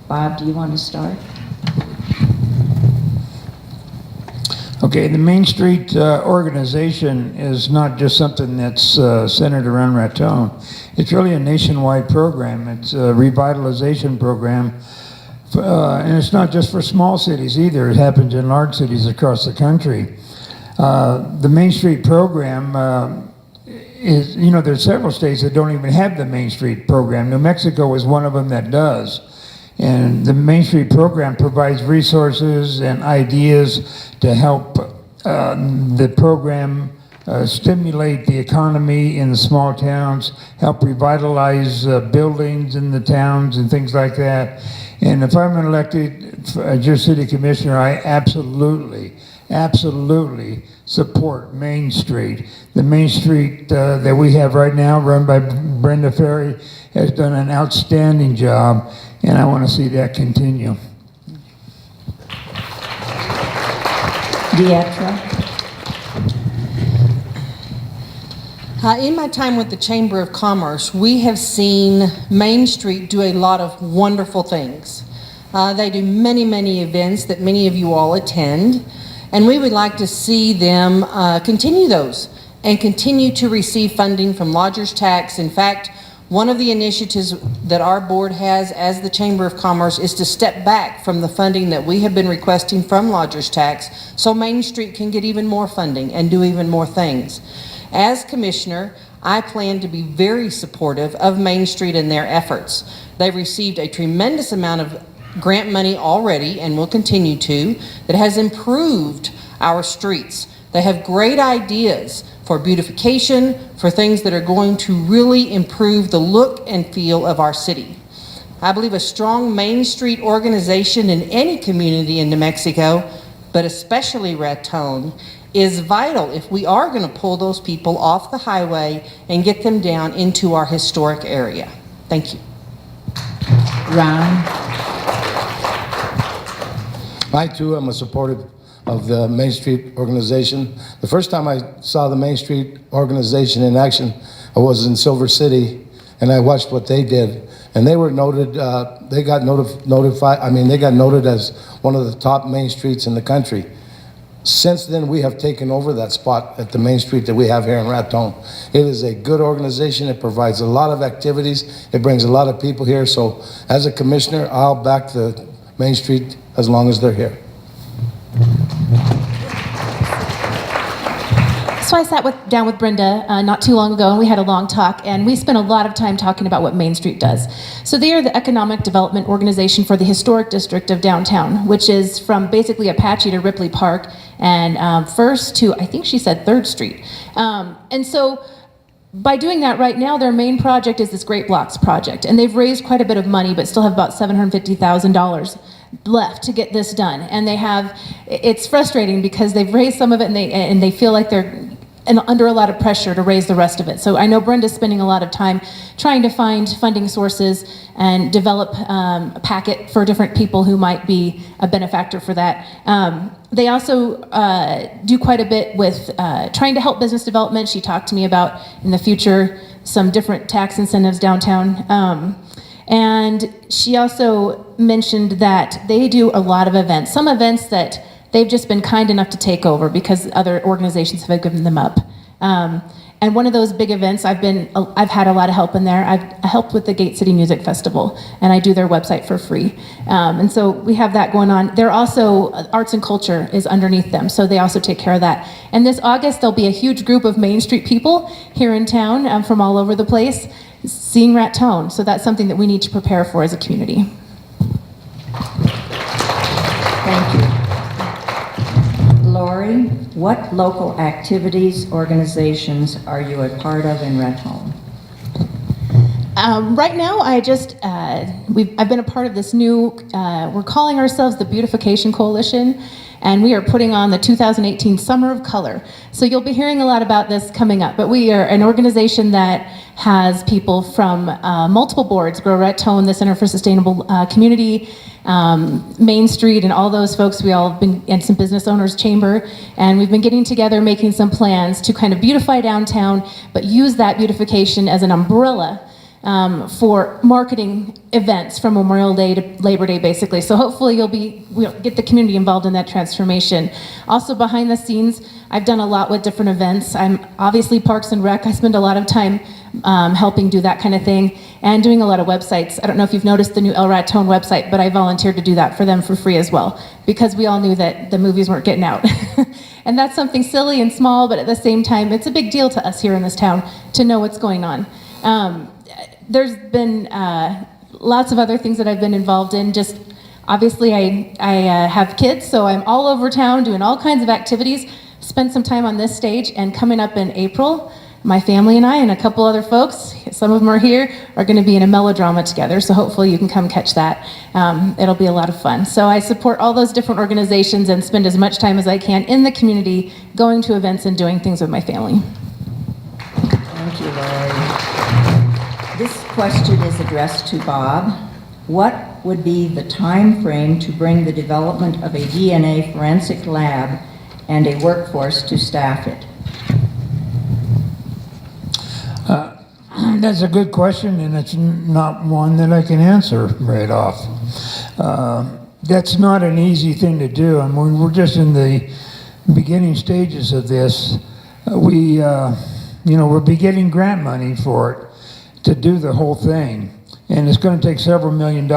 Bob, do you want to start? Okay, the Main Street organization is not just something that's centered around Raton. It's really a nationwide program. It's a revitalization program. And it's not just for small cities either. It happens in large cities across the country. The Main Street program is, you know, there's several states that don't even have the Main Street program. New Mexico is one of them that does. And the Main Street program provides resources and ideas to help the program stimulate the economy in the small towns, help revitalize buildings in the towns and things like that. And if I'm elected as your city commissioner, I absolutely support Main Street. The Main Street that we have right now, run by Brenda Ferry, has done an outstanding job, and I want to see that continue. Deatra? In my time with the Chamber of Commerce, we have seen Main Street do a lot of wonderful things. They do many, many events that many of you all attend, and we would like to see them continue those and continue to receive funding from lodgers tax. In fact, one of the initiatives that our board has as the Chamber of Commerce is to step back from the funding that we have been requesting from lodgers tax so Main Street can get even more funding and do even more things. As commissioner, I plan to be very supportive of Main Street and their efforts. They've received a tremendous amount of grant money already and will continue to, that has improved our streets. They have great ideas for beautification, for things that are going to really improve the look and feel of our city. I believe a strong Main Street organization in any community in New Mexico, but especially Raton, is vital if we are going to pull those people off the highway and get them down into our historic area. Thank you. Ron? I too am a supporter of the Main Street organization. The first time I saw the Main Street organization in action, I was in Silver City, and I watched what they did. And they were noted, they got noted as one of the top main streets in the country. Since then, we have taken over that spot at the Main Street that we have here in Raton. It is a good organization. It provides a lot of activities. It brings a lot of people here. So as a commissioner, I'll back the Main Street as long as they're here. So I sat down with Brenda not too long ago, and we had a long talk, and we spent a lot of time talking about what Main Street does. So they are the economic development organization for the historic district of downtown, which is from basically Apache to Ripley Park, and First to, I think she said 3rd Street. And so by doing that right now, their main project is this Great Blocks project, and they've raised quite a bit of money, but still have about $750,000 left to get this done. And they have, it's frustrating because they've raised some of it, and they feel like they're under a lot of pressure to raise the rest of it. So I know Brenda's spending a lot of time trying to find funding sources and develop a packet for different people who might be a benefactor for that. They also do quite a bit with trying to help business development. She talked to me about, in the future, some different tax incentives downtown. And she also mentioned that they do a lot of events, some events that they've just been kind enough to take over because other organizations have given them up. And one of those big events, I've had a lot of help in there. I helped with the Gate City Music Festival, and I do their website for free. And so we have that going on. They're also, arts and culture is underneath them, so they also take care of that. And this August, there'll be a huge group of Main Street people here in town from all over the place seeing Raton. So that's something that we need to prepare for as a community. Thank you. Lori? Lori, what local activities, organizations are you a part of in Raton? Right now, I've been a part of this new, we're calling ourselves the Beautification Coalition, and we are putting on the 2018 Summer of Color. So you'll be hearing a lot about this coming up, but we are an organization that has people from multiple boards, Grow Raton, the Center for Sustainable Community, Main Street, and all those folks. We all have been, and some business owners chamber, and we've been getting together, making some plans to kind of beautify downtown, but use that beautification as an umbrella for marketing events from Memorial Day to Labor Day, basically. So hopefully we'll get the community involved in that transformation. Also behind the scenes, I've done a lot with different events. I'm obviously Parks and Rec. I spend a lot of time helping do that kind of thing and doing a lot of websites. I don't know if you've noticed the new El Raton website, but I volunteered to do that for them for free as well, because we all knew that the movies weren't getting out. And that's something silly and small, but at the same time, it's a big deal to us here in this town to know what's going on. There's been lots of other things that I've been involved in. Just obviously I have kids, so I'm all over town doing all kinds of activities. Spent some time on this stage, and coming up in April, my family and I and a couple other folks, some of them are here, are going to be in a melodrama together, so hopefully you can come catch that. It'll be a lot of fun. So I support all those different organizations and spend as much time as I can in the community, going to events and doing things with my family. Thank you, Lori. This question is addressed to Bob. What would be the time frame to bring the development of a DNA forensic lab and a workforce to staff it? That's a good question, and it's not one that I can answer right off. That's not an easy thing to do. I mean, we're just in the beginning stages of this. We're getting grant money for it to do the whole thing, and it's going to take several $1 million,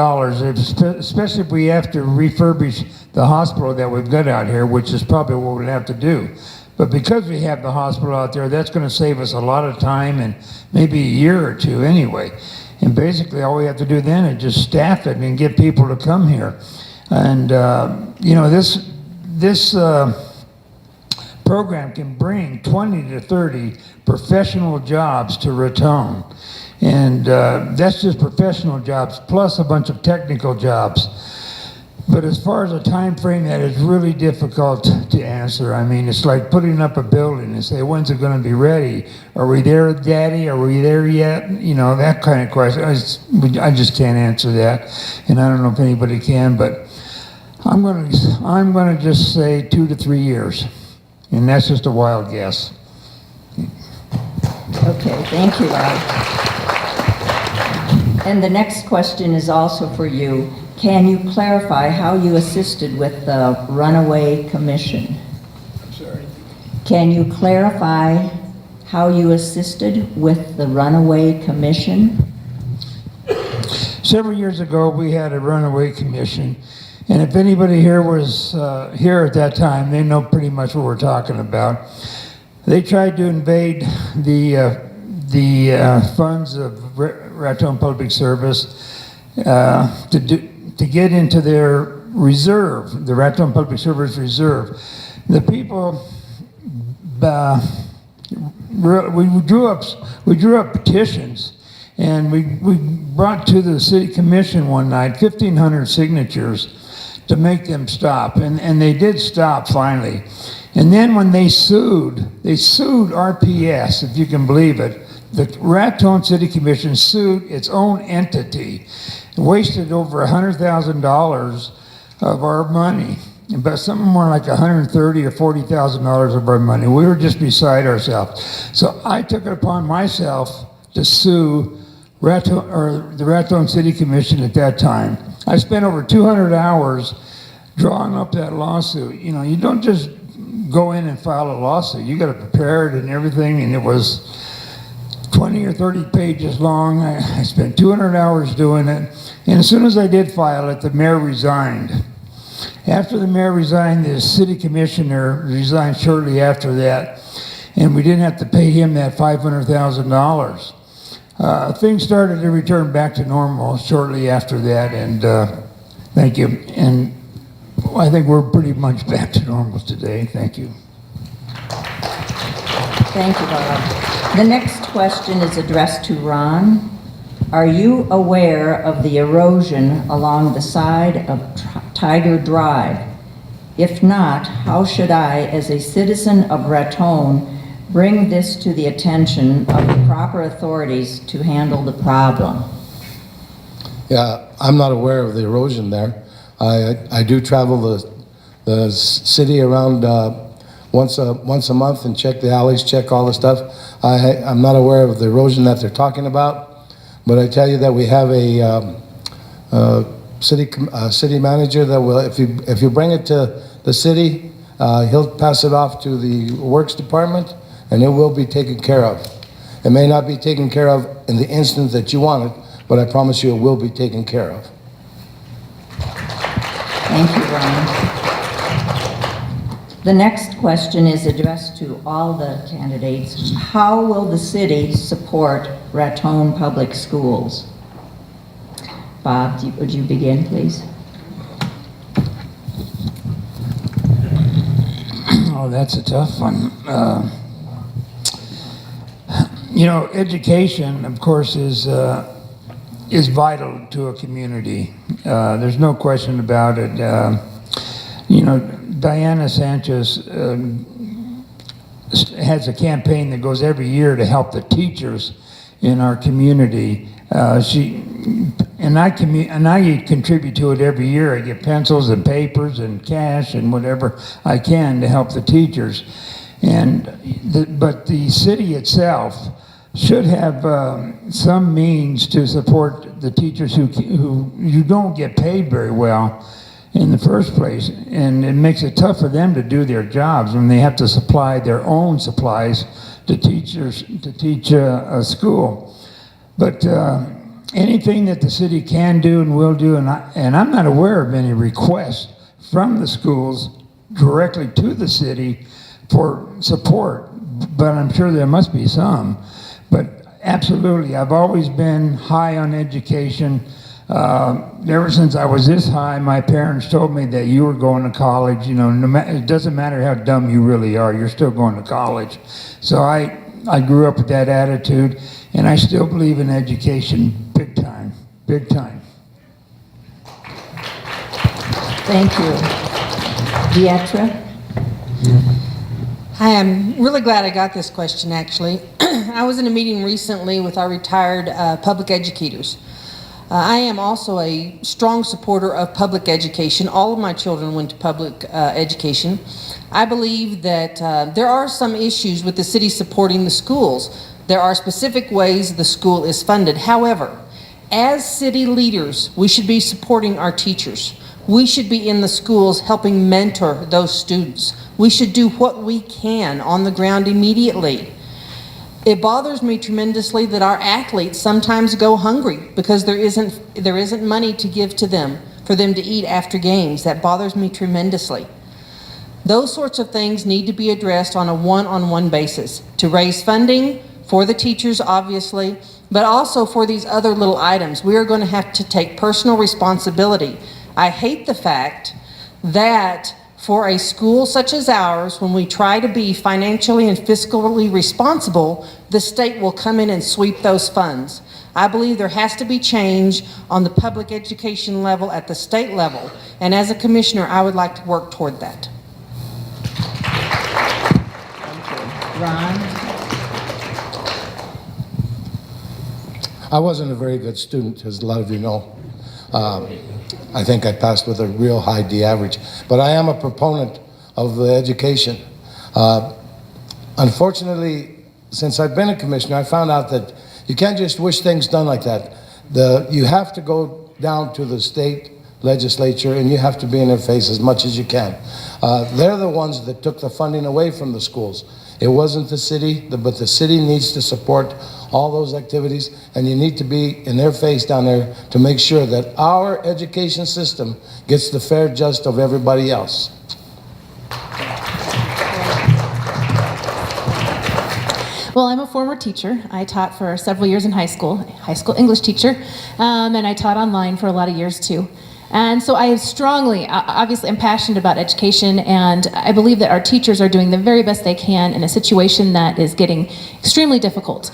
especially if we have to refurbish the hospital that we've got out here, which is probably what we'll have to do. But because we have the hospital out there, that's going to save us a lot of time and maybe a year or two anyway. And basically all we have to do then is just staff it and get people to come here. And this program can bring 20 to 30 professional jobs to Raton. And that's just professional jobs plus a bunch of technical jobs. But as far as a time frame, that is really difficult to answer. I mean, it's like putting up a building and say, when's it going to be ready? Are we there, Daddy? Are we there yet? You know, that kind of question. I just can't answer that, and I don't know if anybody can. But I'm going to just say 2 to 3 years, and that's just a wild guess. Okay, thank you, Bob. And the next question is also for you. Can you clarify how you assisted with the Runaway Commission? I'm sorry. Can you clarify how you assisted with the Runaway Commission? Several years ago, we had a Runaway Commission, and if anybody here was here at that time, they know pretty much what we're talking about. They tried to invade the funds of Raton Public Service to get into their reserve, the Raton Public Service Reserve. The people, we drew up petitions, and we brought to the city commission one night 1,500 signatures to make them stop, and they did stop finally. And then when they sued RPS, if you can believe it. The Raton City Commission sued its own entity, wasted over $100,000 of our money, but something more like $130,000 or $40,000 of our money. We were just beside ourselves. So I took it upon myself to sue the Raton City Commission at that time. I spent over 200 hours drawing up that lawsuit. You know, you don't just go in and file a lawsuit. You got to prepare it and everything, and it was 20 or 30 pages long. I spent 200 hours doing it, and as soon as I did file it, the mayor resigned. After the mayor resigned, the city commissioner resigned shortly after that, and we didn't have to pay him that $500,000. Things started to return back to normal shortly after that, and thank you. And I think we're pretty much back to normal today. Thank you. Thank you, Bob. The next question is addressed to Ron. Are you aware of the erosion along the side of Tiger Drive? If not, how should I, as a citizen of Raton, bring this to the attention of the proper authorities to handle the problem? Yeah, I'm not aware of the erosion there. I do travel the city around once a month and check the alleys, check all the stuff. I'm not aware of the erosion that they're talking about, but I tell you that we have a city manager that will, if you bring it to the city, he'll pass it off to the works department, and it will be taken care of. It may not be taken care of in the instant that you want it, but I promise you it will be taken care of. Thank you, Ron. The next question is addressed to all the candidates. How will the city support Raton Public Schools? Bob, would you begin, please? Oh, that's a tough one. You know, education, of course, is vital to a community. There's no question about it. You know, Diana Sanchez has a campaign that goes every year to help the teachers in our community. I contribute to it every year. I get pencils and papers and cash and whatever I can to help the teachers. But the city itself should have some means to support the teachers who you don't get paid very well in the first place, and it makes it tough for them to do their jobs when they have to supply their own supplies to teachers to teach a school. But anything that the city can do and will do, and I'm not aware of any requests from the schools directly to the city for support, but I'm sure there must be some. But absolutely, I've always been high on education. Ever since I was this high, my parents told me that you were going to college. You know, it doesn't matter how dumb you really are, you're still going to college. So I grew up with that attitude, and I still believe in education big time, big time. Thank you. Dietra? Hi, I'm really glad I got this question, actually. I was in a meeting recently with our retired public educators. I am also a strong supporter of public education. All of my children went to public education. I believe that there are some issues with the city supporting the schools. There are specific ways the school is funded. However, as city leaders, we should be supporting our teachers. We should be in the schools helping mentor those students. We should do what we can on the ground immediately. It bothers me tremendously that our athletes sometimes go hungry because there isn't money to give to them for them to eat after games. That bothers me tremendously. Those sorts of things need to be addressed on a one-on-one basis to raise funding for the teachers, obviously, but also for these other little items. We are going to have to take personal responsibility. I hate the fact that for a school such as ours, when we try to be financially and fiscally responsible, the state will come in and sweep those funds. I believe there has to be change on the public education level at the state level. And as a commissioner, I would like to work toward that. Thank you. Ron? I wasn't a very good student, as a lot of you know. I think I passed with a real high D average, but I am a proponent of the education. Unfortunately, since I've been a commissioner, I found out that you can't just wish things done like that. You have to go down to the state legislature and you have to be in their face as much as you can. They're the ones that took the funding away from the schools. It wasn't the city, but the city needs to support all those activities, and you need to be in their face down there to make sure that our education system gets the fair just of everybody else. Well, I'm a former teacher. I taught for several years in high school English teacher, and I taught online for a lot of years too. And so I strongly, obviously I'm passionate about education, and I believe that our teachers are doing the very best they can in a situation that is getting extremely difficult.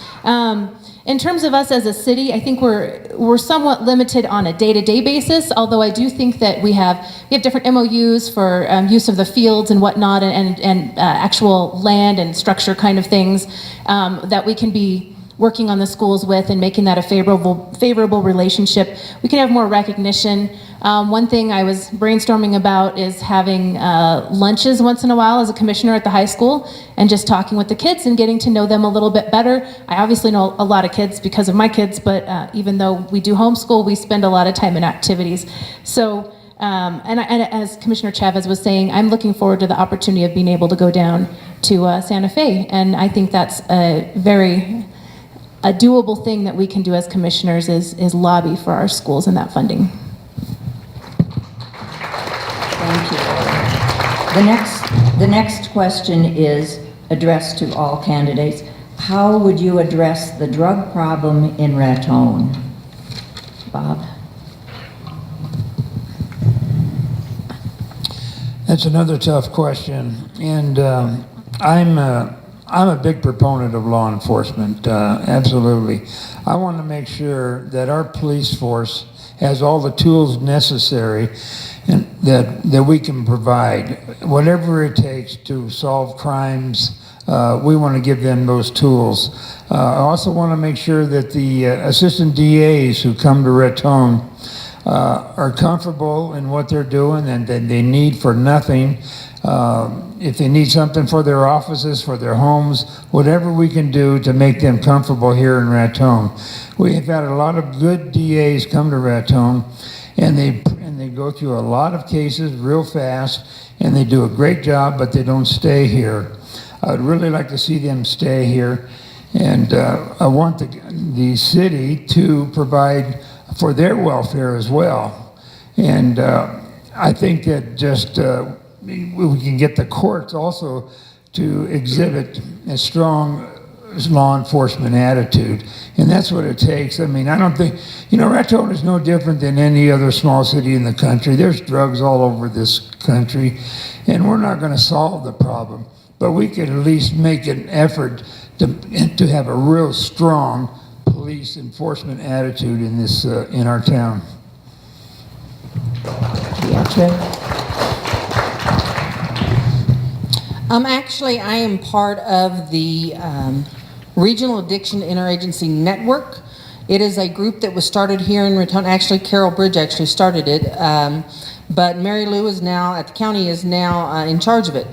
In terms of us as a city, I think we're somewhat limited on a day-to-day basis, although I do think that we have different MOUs for use of the fields and whatnot, and actual land and structure kind of things that we can be working on the schools with and making that a favorable relationship. We can have more recognition. One thing I was brainstorming about is having lunches once in a while as a commissioner at the high school and just talking with the kids and getting to know them a little bit better. I obviously know a lot of kids because of my kids, but even though we do homeschool, we spend a lot of time in activities. So, and as Commissioner Chavez was saying, I'm looking forward to the opportunity of being able to go down to Santa Fe, and I think that's a doable thing that we can do as commissioners is lobby for our schools and that funding. Thank you. The next question is addressed to all candidates. How would you address the drug problem in Raton? Bob? That's another tough question, and I'm a big proponent of law enforcement, absolutely. I want to make sure that our police force has all the tools necessary and that we can provide. Whatever it takes to solve crimes, we want to give them those tools. I also want to make sure that the assistant DAs who come to Raton are comfortable in what they're doing and that they need for nothing. If they need something for their offices, for their homes, whatever we can do to make them comfortable here in Raton. We have had a lot of good DAs come to Raton, and they go through a lot of cases real fast, and they do a great job, but they don't stay here. I would really like to see them stay here, and I want the city to provide for their welfare as well. And I think that just we can get the courts also to exhibit a strong law enforcement attitude, and that's what it takes. I mean, I don't think, Raton is no different than any other small city in the country. There's drugs all over this country, and we're not going to solve the problem, but we can at least make an effort to have a real strong police enforcement attitude in this in our town. Actually, I am part of the Regional Addiction Interagency Network. It is a group that was started here in Raton. Actually, Carol Bridge actually started it, but Mary Lou is now, at the county, is now in charge of it.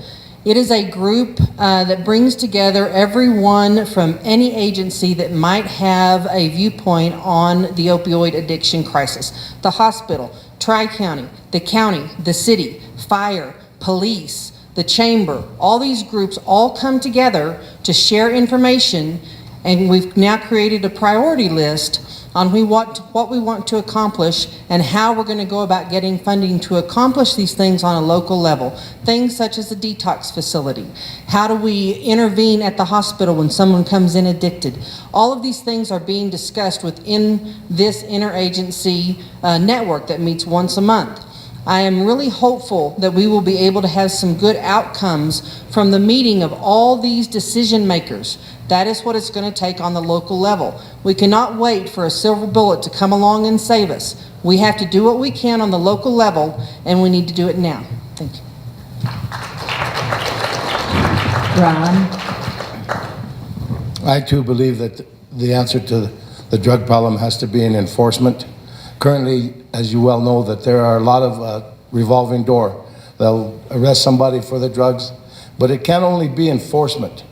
It is a group that brings together everyone from any agency that might have a viewpoint on the opioid addiction crisis. The hospital, Tri-County, the county, the city, fire, police, the chamber, all these groups all come together to share information, and we've now created a priority list on what we want to accomplish and how we're going to go about getting funding to accomplish these things on a local level. Things such as the detox facility. How do we intervene at the hospital when someone comes in addicted? All of these things are being discussed within this interagency network that meets once a month. I am really hopeful that we will be able to have some good outcomes from the meeting of all these decision makers. That is what it's going to take on the local level. We cannot wait for a silver bullet to come along and save us. We have to do what we can on the local level, and we need to do it now. Thank you. Ron? I too believe that the answer to the drug problem has to be in enforcement. Currently, as you well know, that there are a lot of revolving door. They'll arrest somebody for the drugs, but it can't only be enforcement.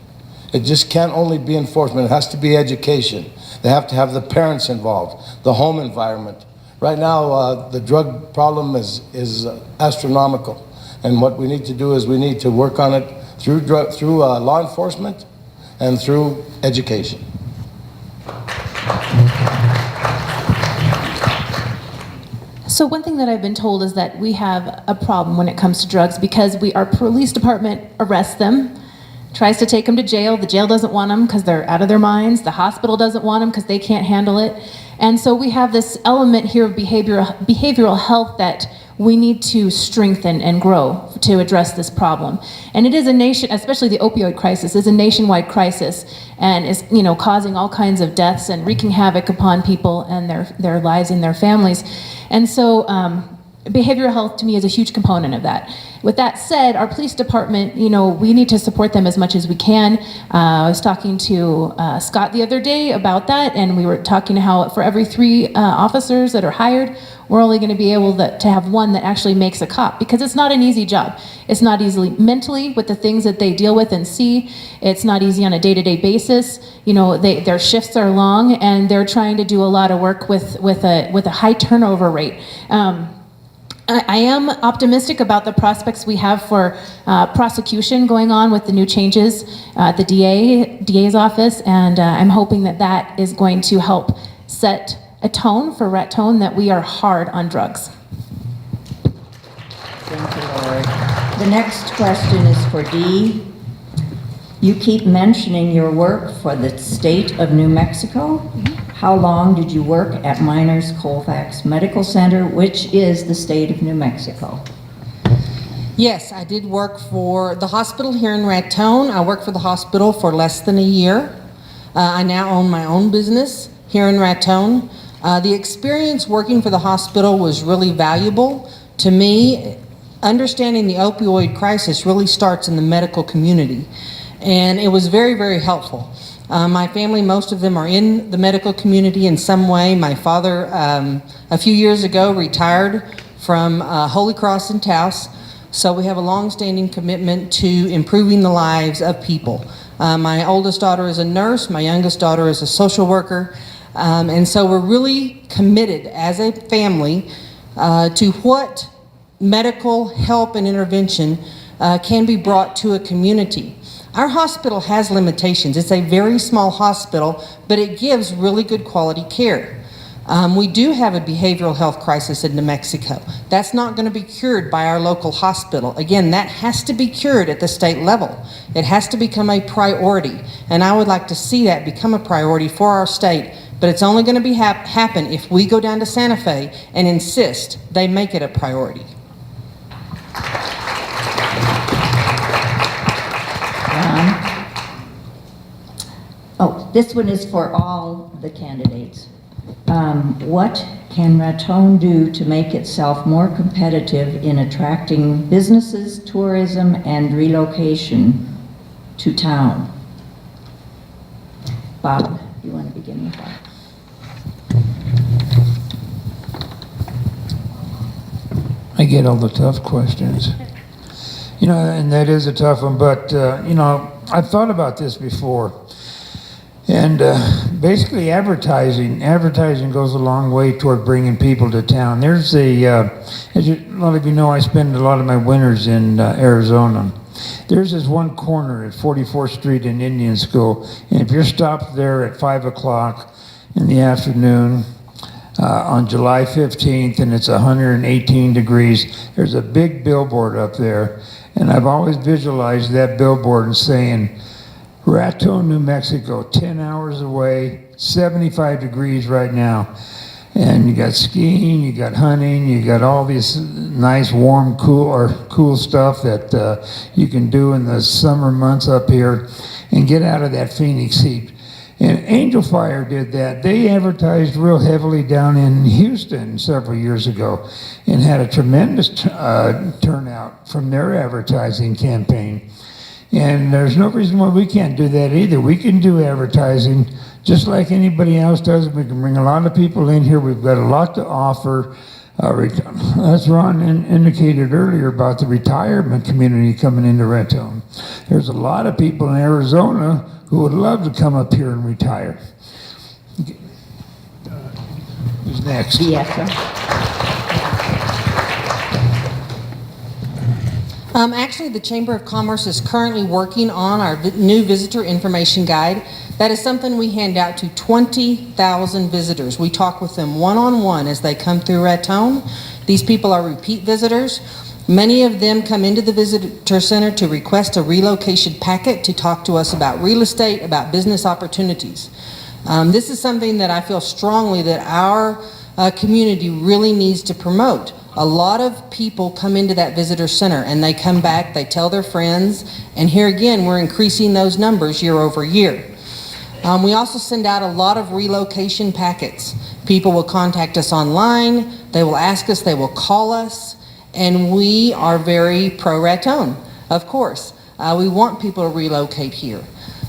It just can't only be enforcement. It has to be education. They have to have the parents involved, the home environment. Right now, the drug problem is astronomical, and what we need to do is we need to work on it through law enforcement and through education. So one thing that I've been told is that we have a problem when it comes to drugs because our police department arrests them, tries to take them to jail. The jail doesn't want them because they're out of their minds. The hospital doesn't want them because they can't handle it. And so we have this element here of behavioral health that we need to strengthen and grow to address this problem. And it is a nation, especially the opioid crisis, is a nationwide crisis and is, causing all kinds of deaths and wreaking havoc upon people and their lives and their families. And so behavioral health to me is a huge component of that. With that said, our police department, we need to support them as much as we can. I was talking to Scott the other day about that, and we were talking how for every 3 officers that are hired, we're only going to be able to have 1 that actually makes a cop, because it's not an easy job. It's not easily mentally with the things that they deal with and see. It's not easy on a day-to-day basis. Their shifts are long, and they're trying to do a lot of work with a high turnover rate. I am optimistic about the prospects we have for prosecution going on with the new changes at the DA's office, and I'm hoping that is going to help set a tone for Raton that we are hard on drugs. Thank you, Lori. The next question is for Dee. You keep mentioning your work for the state of New Mexico. How long did you work at Miners Colfax Medical Center, which is the state of New Mexico? Yes, I did work for the hospital here in Raton. I worked for the hospital for less than a year. I now own my own business here in Raton. The experience working for the hospital was really valuable to me. Understanding the opioid crisis really starts in the medical community, and it was very, very helpful. My family, most of them are in the medical community in some way. My father, a few years ago, retired from Holy Cross in Taos, so we have a long-standing commitment to improving the lives of people. My oldest daughter is a nurse, my youngest daughter is a social worker, and so we're really committed as a family to what medical help and intervention can be brought to a community. Our hospital has limitations. It's a very small hospital, but it gives really good quality care. We do have a behavioral health crisis in New Mexico. That's not going to be cured by our local hospital. Again, that has to be cured at the state level. It has to become a priority, and I would like to see that become a priority for our state, but it's only going to happen if we go down to Santa Fe and insist they make it a priority. This one is for all the candidates. What can Raton do to make itself more competitive in attracting businesses, tourism, and relocation to town? Bob, you want to begin with that? I get all the tough questions. And that is a tough one, but, I've thought about this before. And basically advertising goes a long way toward bringing people to town. There's a lot of you know, I spend a lot of my winters in Arizona. There's this one corner at 44th Street in Indian School, and if you're stopped there at 5 o'clock in the afternoon on July 15th and it's 118 degrees, there's a big billboard up there, and I've always visualized that billboard and saying, Raton, New Mexico, 10 hours away, 75 degrees right now. And you got skiing, you got hunting, you got all this nice, warm, cool stuff that you can do in the summer months up here and get out of that Phoenix heat. And Angel Fire did that. They advertised real heavily down in Houston several years ago and had a tremendous turnout from their advertising campaign. And there's no reason why we can't do that either. We can do advertising just like anybody else does. We can bring a lot of people in here. We've got a lot to offer. As Ron indicated earlier about the retirement community coming into Raton. There's a lot of people in Arizona who would love to come up here and retire. Who's next? Actually, the Chamber of Commerce is currently working on our new visitor information guide. That is something we hand out to 20,000 visitors. We talk with them one-on-one as they come through Raton. These people are repeat visitors. Many of them come into the visitor center to request a relocation packet to talk to us about real estate, about business opportunities. This is something that I feel strongly that our community really needs to promote. A lot of people come into that visitor center and they come back, they tell their friends, and here again, we're increasing those numbers year over year. We also send out a lot of relocation packets. People will contact us online, they will ask us, they will call us, and we are very pro-Raton, of course. We want people to relocate here.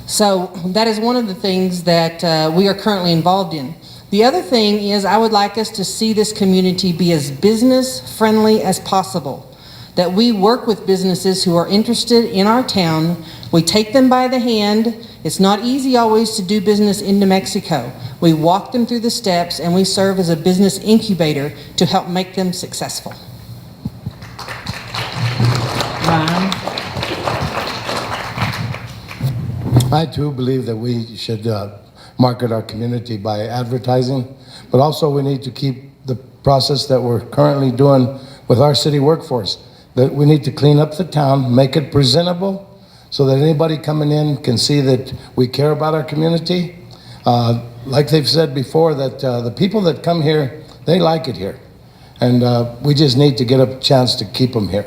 So that is one of the things that we are currently involved in. The other thing is I would like us to see this community be as business friendly as possible. That we work with businesses who are interested in our town. We take them by the hand. It's not easy always to do business in New Mexico. We walk them through the steps and we serve as a business incubator to help make them successful. Ron? I too believe that we should market our community by advertising, but also we need to keep the process that we're currently doing with our city workforce. That we need to clean up the town, make it presentable, so that anybody coming in can see that we care about our community. Like they've said before, that the people that come here, they like it here. And we just need to get a chance to keep them here.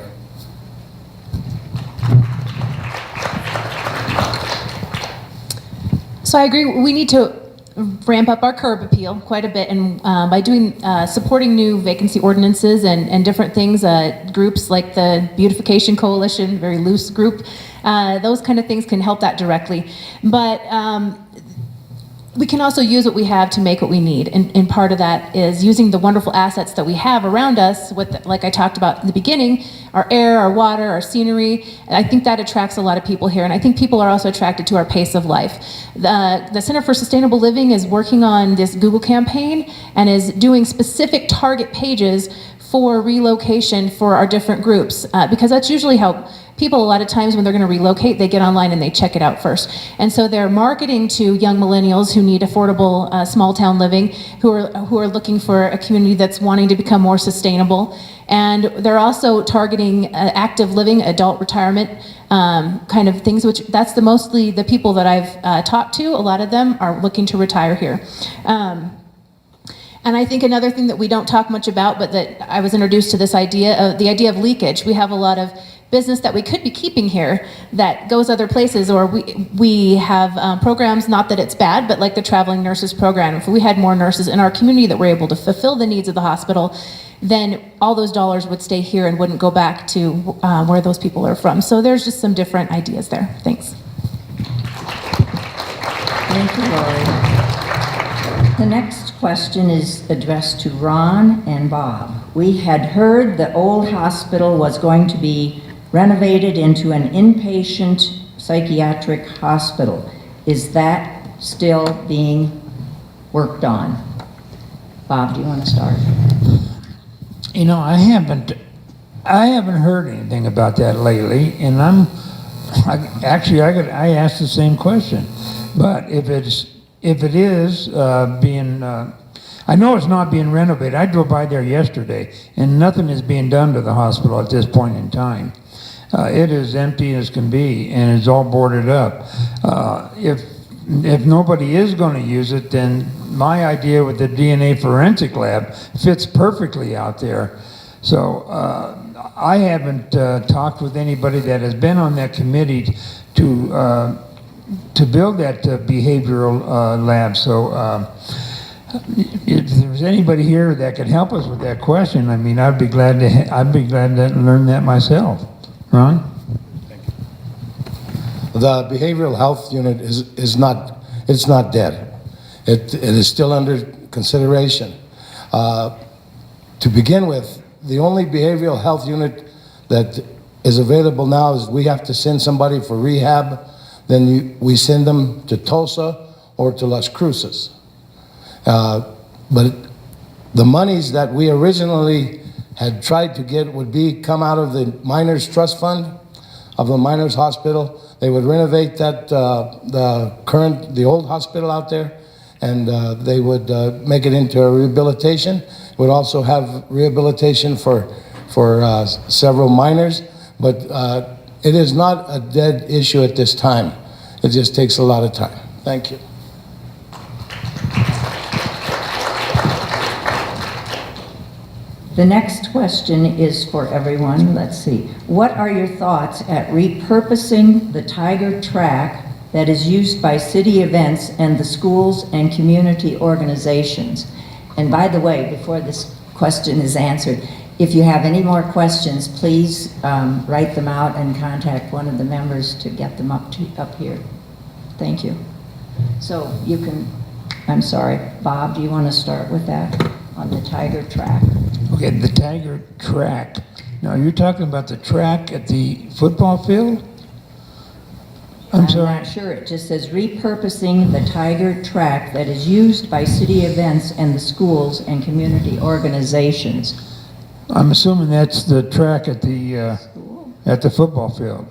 So I agree, we need to ramp up our curb appeal quite a bit, and by doing supporting new vacancy ordinances and different things, groups like the Beautification Coalition, very loose group, those kind of things can help that directly. But we can also use what we have to make what we need, and part of that is using the wonderful assets that we have around us, with, like I talked about in the beginning, our air, our water, our scenery. And I think that attracts a lot of people here, and I think people are also attracted to our pace of life. The Center for Sustainable Living is working on this Google campaign and is doing specific target pages for relocation for our different groups, because that's usually how people, a lot of times when they're going to relocate, they get online and they check it out first. And so they're marketing to young millennials who need affordable small town living, who are looking for a community that's wanting to become more sustainable. And they're also targeting active living, adult retirement kind of things, which that's mostly the people that I've talked to. A lot of them are looking to retire here. And I think another thing that we don't talk much about, but that I was introduced to this idea, the idea of leakage. We have a lot of business that we could be keeping here that goes other places, or we have programs, not that it's bad, but like the traveling nurses program. If we had more nurses in our community that were able to fulfill the needs of the hospital, then all those dollars would stay here and wouldn't go back to where those people are from. So there's just some different ideas there. Thanks. Thank you, Lori. The next question is addressed to Ron and Bob. We had heard the old hospital was going to be renovated into an inpatient psychiatric hospital. Is that still being worked on? Bob, do you want to start? You know, I haven't heard anything about that lately, and I asked the same question. But if it is being, I know it's not being renovated. I drove by there yesterday, and nothing is being done to the hospital at this point in time. It is empty as can be, and it's all boarded up. If nobody is going to use it, then my idea with the DNA forensic lab fits perfectly out there. So I haven't talked with anybody that has been on that committee to build that behavioral lab. So if there's anybody here that could help us with that question, I mean, I'd be glad to learn that myself. Ron? The behavioral health unit is not dead. It is still under consideration. To begin with, the only behavioral health unit that is available now is we have to send somebody for rehab, then we send them to Tulsa or to Las Cruces. But the monies that we originally had tried to get would come out of the Miners Trust Fund of the Miners Hospital. They would renovate that, the old hospital out there, and they would make it into a rehabilitation. It would also have rehabilitation for several miners, but it is not a dead issue at this time. It just takes a lot of time. Thank you. The next question is for everyone. Let's see. What are your thoughts at repurposing the Tiger track that is used by city events and the schools and community organizations? And by the way, before this question is answered, if you have any more questions, please write them out and contact one of the members to get them up here. Thank you. So you can, I'm sorry, Bob, do you want to start with that on the Tiger track? Okay, the Tiger track. Now, you're talking about the track at the football field? I'm sorry? not sure. It just says repurposing the Tiger track that is used by city events and the schools and community organizations. I'm assuming that's the track at the football field.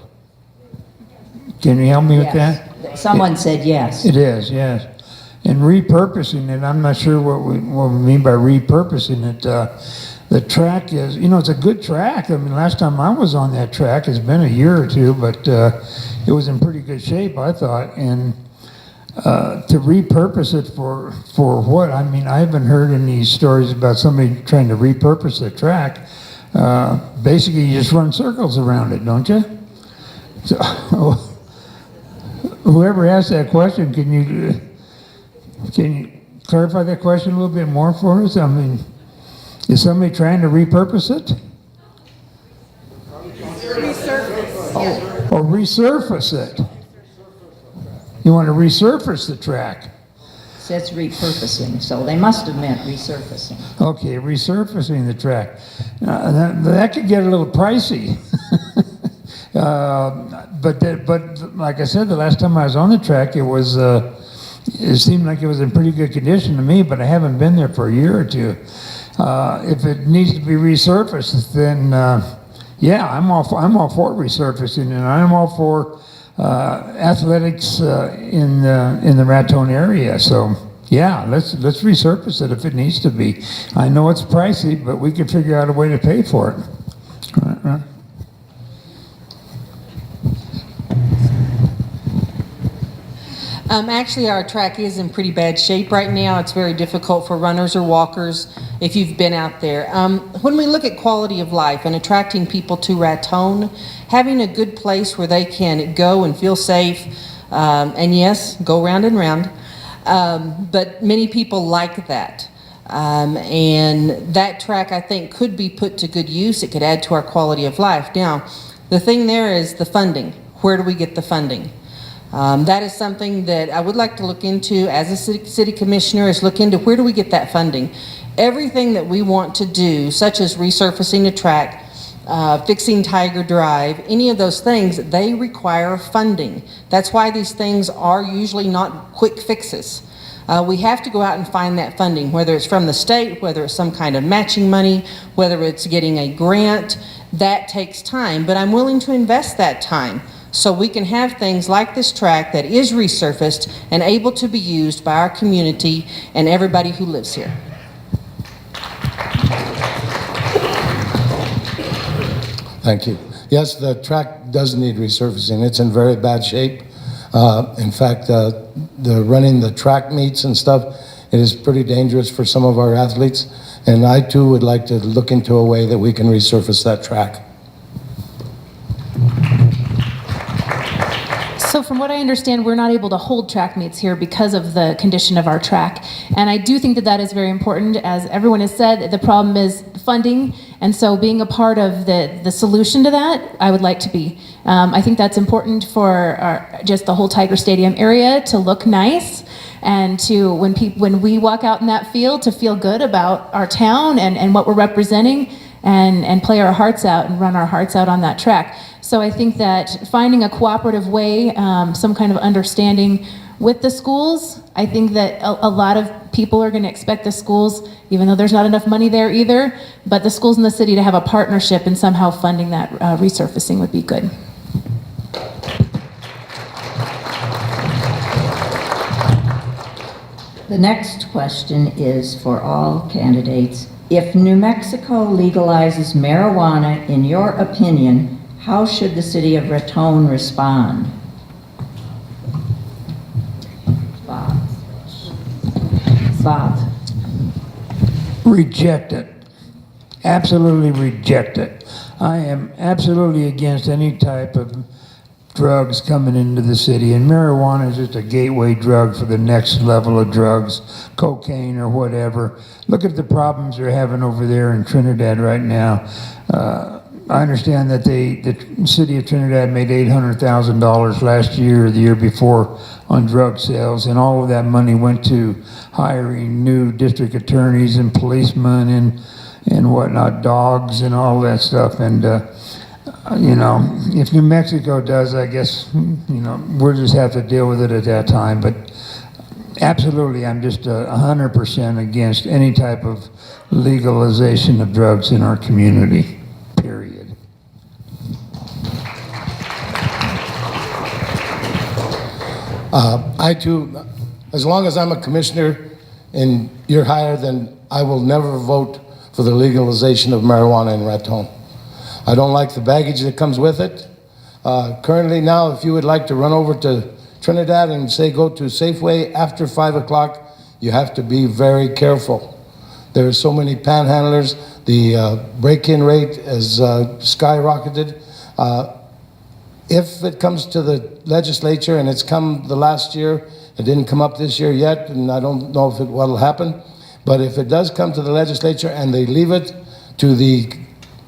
Can you help me with that? Yes. Someone said yes. It is, yes. And repurposing it, I'm not sure what we mean by repurposing it. The track is, it's a good track. I mean, last time I was on that track, it's been a year or two, but it was in pretty good shape, I thought. And to repurpose it for what? I mean, I haven't heard any stories about somebody trying to repurpose the track. Basically, you just run circles around it, don't you? So, whoever asked that question, can you clarify that question a little bit more for us? I mean, is somebody trying to repurpose it? Resurface. Or resurface it? You want to resurface the track? It says repurposing, so they must have meant resurfacing. Okay, resurfacing the track. That could get a little pricey. But like I said, the last time I was on the track, it seemed like it was in pretty good condition to me, but I haven't been there for a year or two. If it needs to be resurfaced, then yeah, I'm all for resurfacing, and I'm all for athletics in the Raton area. So yeah, let's resurface it if it needs to be. I know it's pricey, but we can figure out a way to pay for it. Actually, our track is in pretty bad shape right now. It's very difficult for runners or walkers if you've been out there. When we look at quality of life and attracting people to Raton, having a good place where they can go and feel safe, and yes, go round and round, but many people like that. And that track, I think, could be put to good use. It could add to our quality of life. Now, the thing there is the funding. Where do we get the funding? That is something that I would like to look into as a city commissioner, is look into where do we get that funding. Everything that we want to do, such as resurfacing the track, fixing Tiger Drive, any of those things, they require funding. That's why these things are usually not quick fixes. We have to go out and find that funding, whether it's from the state, whether it's some kind of matching money, whether it's getting a grant. That takes time, but I'm willing to invest that time so we can have things like this track that is resurfaced and able to be used by our community and everybody who lives here. Thank you. Yes, the track does need resurfacing. It's in very bad shape. In fact, running the track meets and stuff, it is pretty dangerous for some of our athletes. And I too would like to look into a way that we can resurface that track. So from what I understand, we're not able to hold track meets here because of the condition of our track. And I do think that that is very important. As everyone has said, the problem is funding. And so being a part of the solution to that, I would like to be. I think that's important for just the whole Tiger Stadium area to look nice, and to when we walk out in that field to feel good about our town and what we're representing, and play our hearts out and run our hearts out on that track. So I think that finding a cooperative way, some kind of understanding with the schools, I think that a lot of people are going to expect the schools, even though there's not enough money there either, but the schools in the city to have a partnership and somehow funding that resurfacing would be good. The next question is for all candidates. If New Mexico legalizes marijuana, in your opinion, how should the city of Raton respond? Bob. Reject it. absolutely reject it. I am absolutely against any type of drugs coming into the city, and marijuana is just a gateway drug for the next level of drugs, cocaine or whatever. Look at the problems they're having over there in Trinidad right now. I understand that the city of Trinidad made $800,000 last year or the year before on drug sales, and all of that money went to hiring new district attorneys and policemen and whatnot, dogs and all that stuff. And you know, if New Mexico does, I guess, you know, we'll just have to deal with it at that time. But absolutely, I'm just 100% against any type of legalization of drugs in our community, period. I too, as long as I'm a commissioner and you're higher, then I will never vote for the legalization of marijuana in Raton. I don't like the baggage that comes with it. Currently now, if you would like to run over to Trinidad and say go to Safeway after 5 o'clock, you have to be very careful. There are so many panhandlers. The break-in rate has skyrocketed. If it comes to the legislature, and it's come the last year, it didn't come up this year yet, and I don't know if it will happen, but if it does come to the legislature and they leave it to the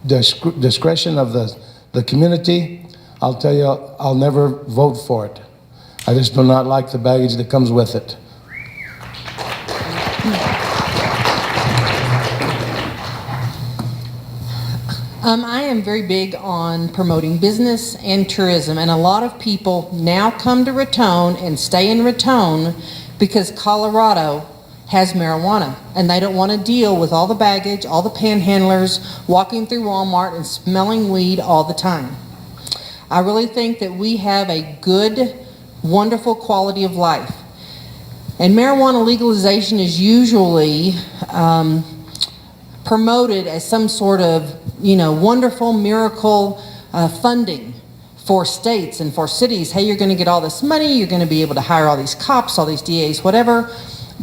discretion of the community, I'll tell you, I'll never vote for it. I just do not like the baggage that comes with it. I am very big on promoting business and tourism, and a lot of people now come to Raton and stay in Raton because Colorado has marijuana, and they don't want to deal with all the baggage, all the panhandlers walking through Walmart and smelling weed all the time. I really think that we have a good, wonderful quality of life. And marijuana legalization is usually promoted as some sort of, you know, wonderful miracle funding for states and for cities. Hey, you're going to get all this money, you're going to be able to hire all these cops, all these DAs, whatever.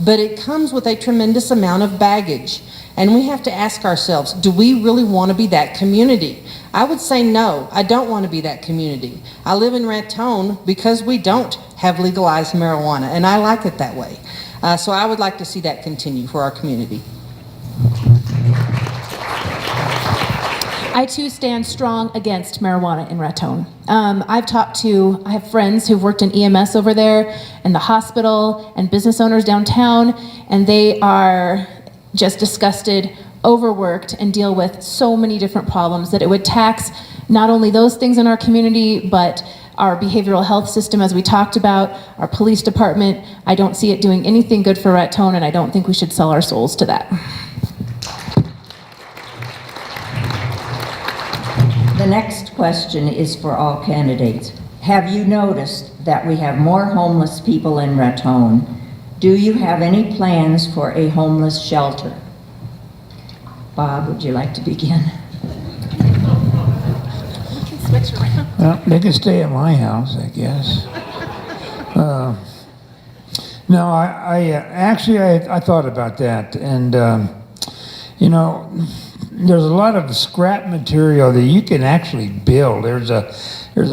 But it comes with a tremendous amount of baggage. And we have to ask ourselves, do we really want to be that community? I would say no, I don't want to be that community. I live in Raton because we don't have legalized marijuana, and I like it that way. So I would like to see that continue for our community. I too stand strong against marijuana in Raton. I have friends who've worked in EMS over there and the hospital and business owners downtown, and they are just disgusted, overworked, and deal with so many different problems that it would tax not only those things in our community, but our behavioral health system, as we talked about, our police department. I don't see it doing anything good for Raton, and I don't think we should sell our souls to that. The next question is for all candidates. Have you noticed that we have more homeless people in Raton? Do you have any plans for a homeless shelter? Bob, would you like to begin? Switch around. Well, they can stay at my house, I guess. No, I thought about that, and you know, there's a lot of scrap material that you can actually build. There's a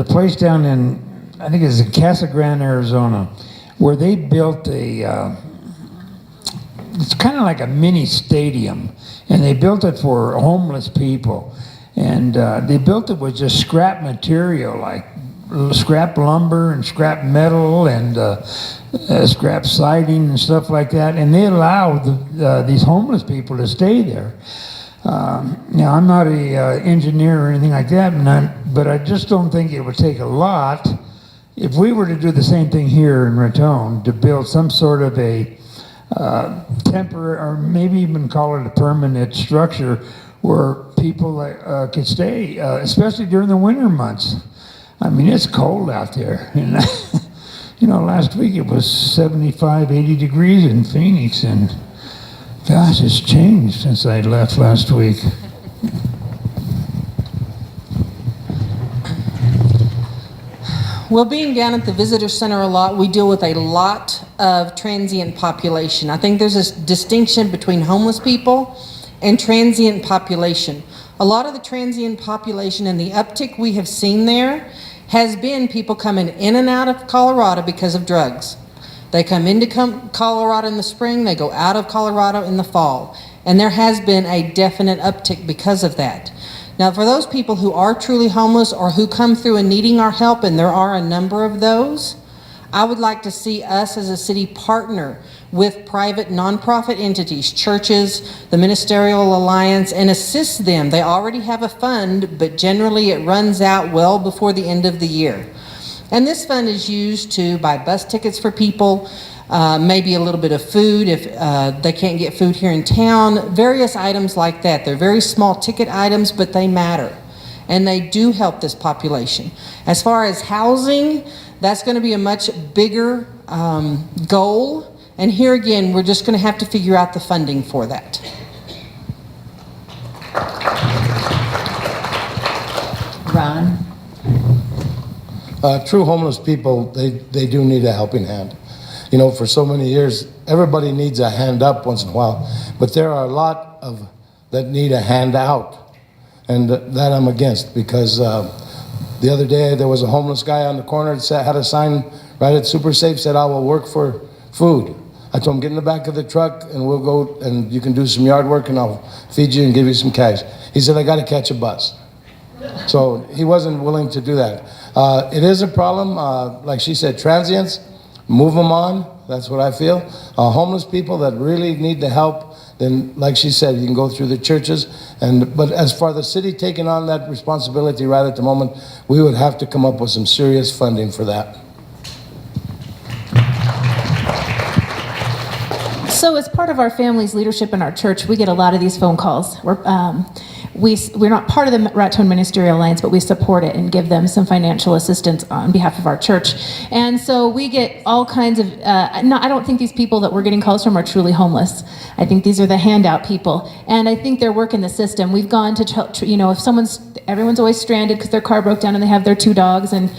place down in, I think it's in Casa Grande, Arizona, where they built it's kind of like a mini stadium, and they built it for homeless people. And they built it with just scrap material, like scrap lumber and scrap metal and scrap siding and stuff like that. And they allow these homeless people to stay there. Now, I'm not an engineer or anything like that, but I just don't think it would take a lot if we were to do the same thing here in Raton, to build some sort of a temporary, or maybe even call it a permanent structure where people could stay, especially during the winter months. I mean, it's cold out there. And you know, last week it was 75, 80 degrees in Phoenix, and gosh, it's changed since I left last week. Well, being down at the visitor center a lot, we deal with a lot of transient population. I think there's a distinction between homeless people and transient population. A lot of the transient population and the uptick we have seen there has been people coming in and out of Colorado because of drugs. They come into Colorado in the spring, they go out of Colorado in the fall. And there has been a definite uptick because of that. Now, for those people who are truly homeless or who come through and needing our help, and there are a number of those, I would like to see us as a city partner with private nonprofit entities, churches, the Ministerial Alliance, and assist them. They already have a fund, but generally it runs out well before the end of the year. And this fund is used to buy bus tickets for people, maybe a little bit of food if they can't get food here in town, various items like that. They're very small ticket items, but they matter. And they do help this population. As far as housing, that's going to be a much bigger goal. And here again, we're just going to have to figure out the funding for that. Ron? True homeless people, they do need a helping hand. You know, for so many years, everybody needs a hand up once in a while, but there are a lot of that need a hand out, and that I'm against, because the other day there was a homeless guy on the corner that had a sign right at Super Safe, said, "I will work for food." I told him, "Get in the back of the truck and we'll go and you can do some yard work and I'll feed you and give you some cash." He said, "I got to catch a bus." So he wasn't willing to do that. It is a problem, like she said, transients, move them on. That's what I feel. Homeless people that really need the help, then like she said, you can go through the churches. But as far as the city taking on that responsibility right at the moment, we would have to come up with some serious funding for that. So as part of our family's leadership in our church, we get a lot of these phone calls. We're not part of the Raton Ministerial Alliance, but we support it and give them some financial assistance on behalf of our church. And so we get all kinds of, I don't think these people that we're getting calls from are truly homeless. I think these are the handout people. And I think they're working the system. We've gone to, you know, if everyone's always stranded because their car broke down and they have their 2 dogs and,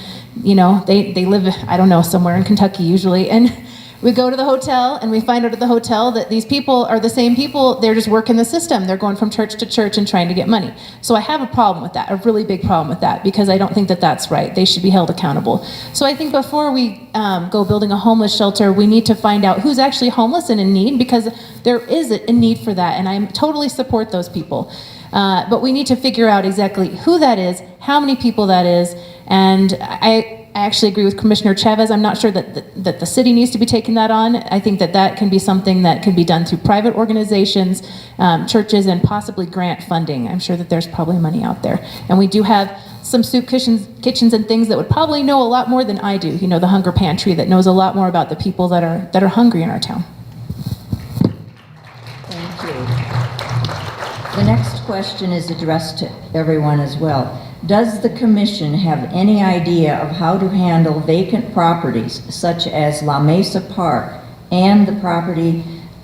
you know, they live, I don't know, somewhere in Kentucky usually. And we go to the hotel and we find out at the hotel that these people are the same people. They're just working the system. They're going from church to church and trying to get money. So I have a problem with that, a really big problem with that, because I don't think that that's right. They should be held accountable. So I think before we go building a homeless shelter, we need to find out who's actually homeless and in need, because there is a need for that, and I totally support those people. But we need to figure out exactly who that is, how many people that is, and I actually agree with Commissioner Chavez. I'm not sure that the city needs to be taking that on. I think that can be something that can be done through private organizations, churches, and possibly grant funding. I'm sure that there's probably money out there. And we do have some soup kitchens and things that would probably know a lot more than I do. You know, the Hunger Pantry that knows a lot more about the people that are hungry in our town. Thank you. The next question is addressed to everyone as well. Does the commission have any idea of how to handle vacant properties such as La Mesa Park and the property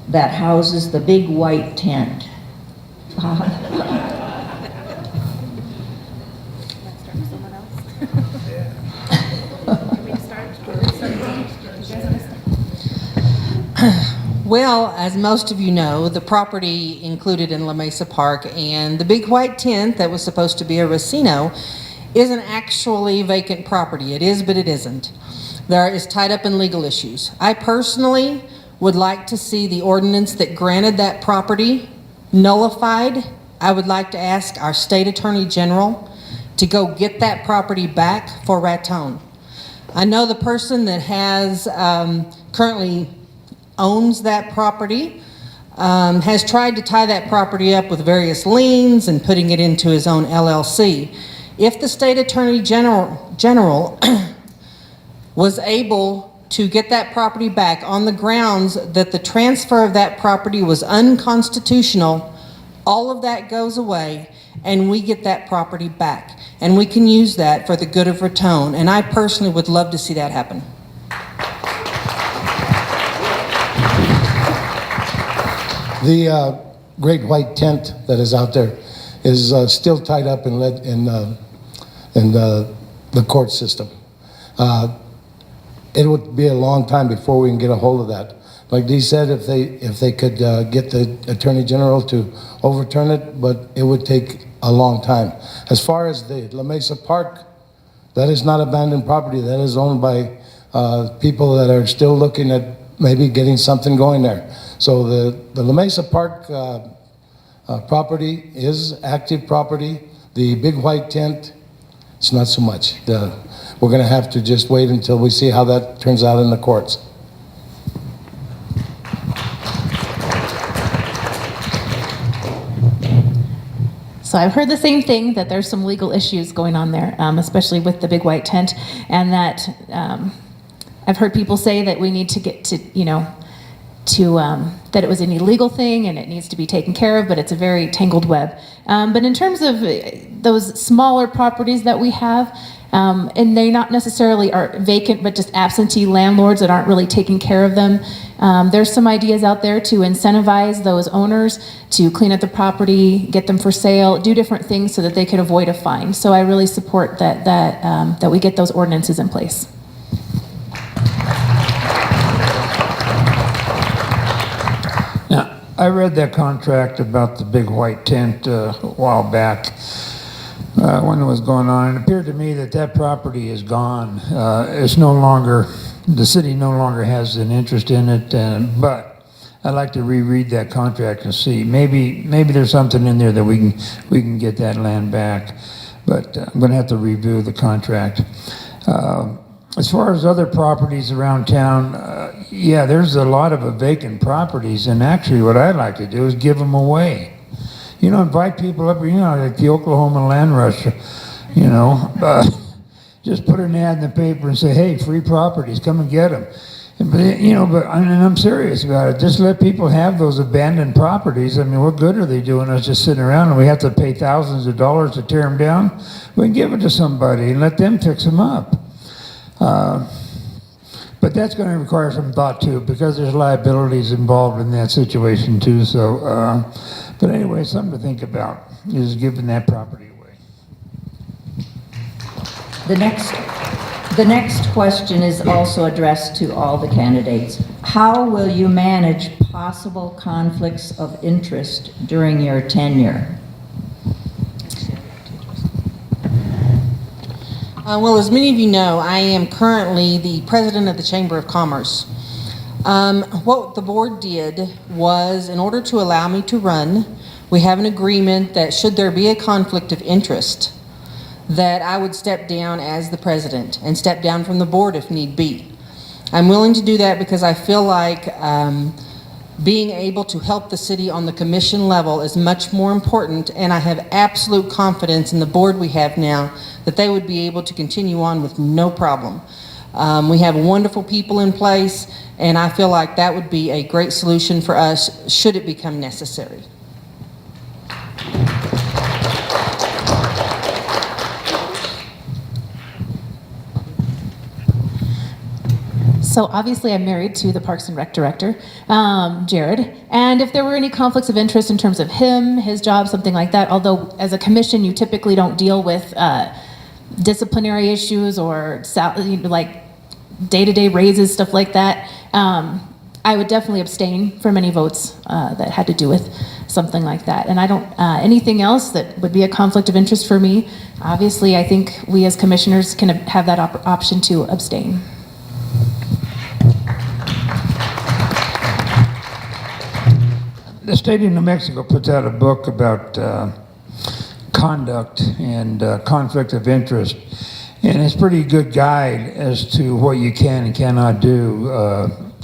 that houses the big white tent? Well, as most of you know, the property included in La Mesa Park and the big white tent that was supposed to be a racino isn't actually vacant property. It is, but it isn't. There is tied up in legal issues. I personally would like to see the ordinance that granted that property nullified. I would like to ask our state attorney general to go get that property back for Raton. I know the person that has currently owns that property, has tried to tie that property up with various liens and putting it into his own LLC. If the state attorney general was able to get that property back on the grounds that the transfer of that property was unconstitutional, all of that goes away and we get that property back. And we can use that for the good of Raton. And I personally would love to see that happen. The great white tent that is out there is still tied up in the court system. It would be a long time before we can get a hold of that. like Dee said, if they could get the Attorney General to overturn it, but it would take a long time. As far as the La Mesa Park, that is not abandoned property. That is owned by people that are still looking at maybe getting something going there. So the La Mesa Park property is active property. The big white tent, it's not so much. We're going to have to just wait until we see how that turns out in the courts. So I've heard the same thing, that there's some legal issues going on there, especially with the big white tent, and that I've heard people say that we need to get to, that it was an illegal thing and it needs to be taken care of, but it's a very tangled web. But in terms of those smaller properties that we have, and they not necessarily are vacant, but just absentee landlords that aren't really taking care of them. There's some ideas out there to incentivize those owners to clean up the property, get them for sale, do different things so that they could avoid a fine. So I really support that we get those ordinances in place. Now, I read that contract about the big white tent a while back. When it was going on, it appeared to me that property is gone. It's no longer, the city no longer has an interest in it, but I'd like to reread that contract and see. Maybe there's something in there that we can get that land back, but I'm going to have to review the contract. As far as other properties around town, yeah, there's a lot of vacant properties, and actually what I'd like to do is give them away. Invite people up, like the Oklahoma Land Rush, just put an ad in the paper and say, hey, free properties, come and get them. But I'm serious about it. Just let people have those abandoned properties. I mean, what good are they doing us just sitting around and we have to pay thousands of dollars to tear them down? We can give it to somebody and let them fix them up. But that's going to require some thought too, because there's liabilities involved in that situation too. So, but anyway, something to think about is giving that property away. The next question is also addressed to all the candidates. How will you manage possible conflicts of interest during your tenure? Well, as many of you know, I am currently the president of the Chamber of Commerce. What the board did was, in order to allow me to run, we have an agreement that should there be a conflict of interest, that I would step down as the president and step down from the board if need be. I'm willing to do that because I feel like being able to help the city on the commission level is much more important, and I have absolute confidence in the board we have now that they would be able to continue on with no problem. We have wonderful people in place, and I feel like that would be a great solution for us should it become necessary. So obviously I'm married to the Parks and Rec director, Jared, and if there were any conflicts of interest in terms of him, his job, something like that, although as a commission you typically don't deal with disciplinary issues or like day-to-day raises, stuff like that, I would definitely abstain from any votes that had to do with something like that. And I don't, anything else that would be a conflict of interest for me, obviously I think we as commissioners can have that option to abstain. The state of New Mexico puts out a book about conduct and conflict of interest, and it's a pretty good guide as to what you can and cannot do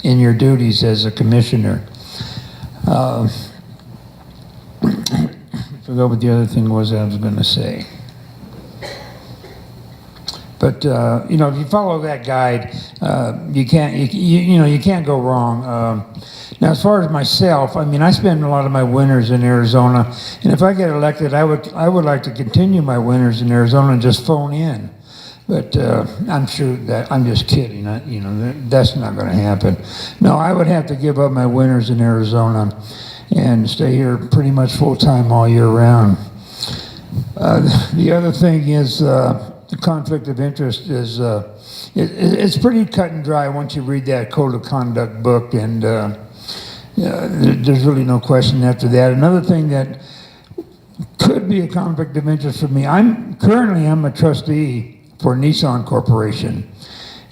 in your duties as a commissioner. I forgot what the other thing was I was going to say. But if you follow that guide, you can't go wrong. Now, as far as myself, I mean, I spend a lot of my winters in Arizona, and if I get elected, I would like to continue my winters in Arizona and just phone in. But I'm sure that I'm just kidding. That's not going to happen. No, I would have to give up my winters in Arizona and stay here pretty much full time all year round. The other thing is, the conflict of interest is, it's pretty cut and dry once you read that code of conduct book, and there's really no question after that. Another thing that could be a conflict of interest for me, I'm a trustee for Nissan Corporation,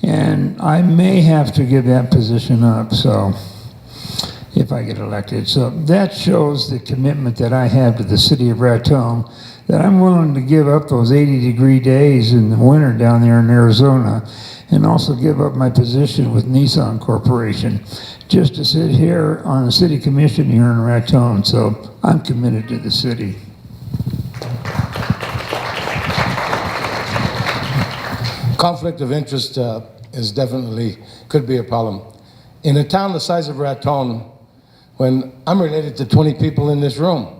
and I may have to give that position up, so if I get elected. So that shows the commitment that I have to the city of Raton, that I'm willing to give up those 80-degree days in the winter down there in Arizona, and also give up my position with Nissan Corporation just to sit here on the city commission here in Raton. So I'm committed to the city. Conflict of interest is definitely, could be a problem. In a town the size of Raton, when I'm related to 20 people in this room,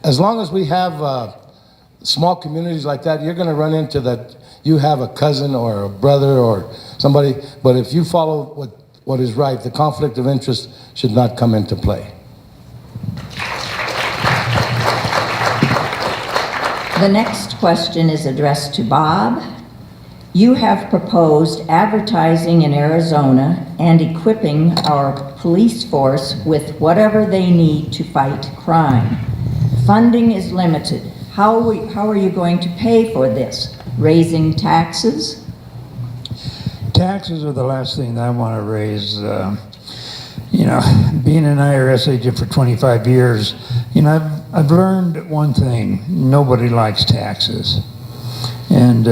as long as we have small communities like that, you're going to run into that you have a cousin or a brother or somebody, but if you follow what is right, the conflict of interest should not come into play. The next question is addressed to Bob. You have proposed advertising in Arizona and equipping our police force with whatever they need to fight crime. Funding is limited. How are you going to pay for this? Raising taxes? Taxes are the last thing that I want to raise. You know, being an IRS agent for 25 years, you know, I've learned one thing: nobody likes taxes, and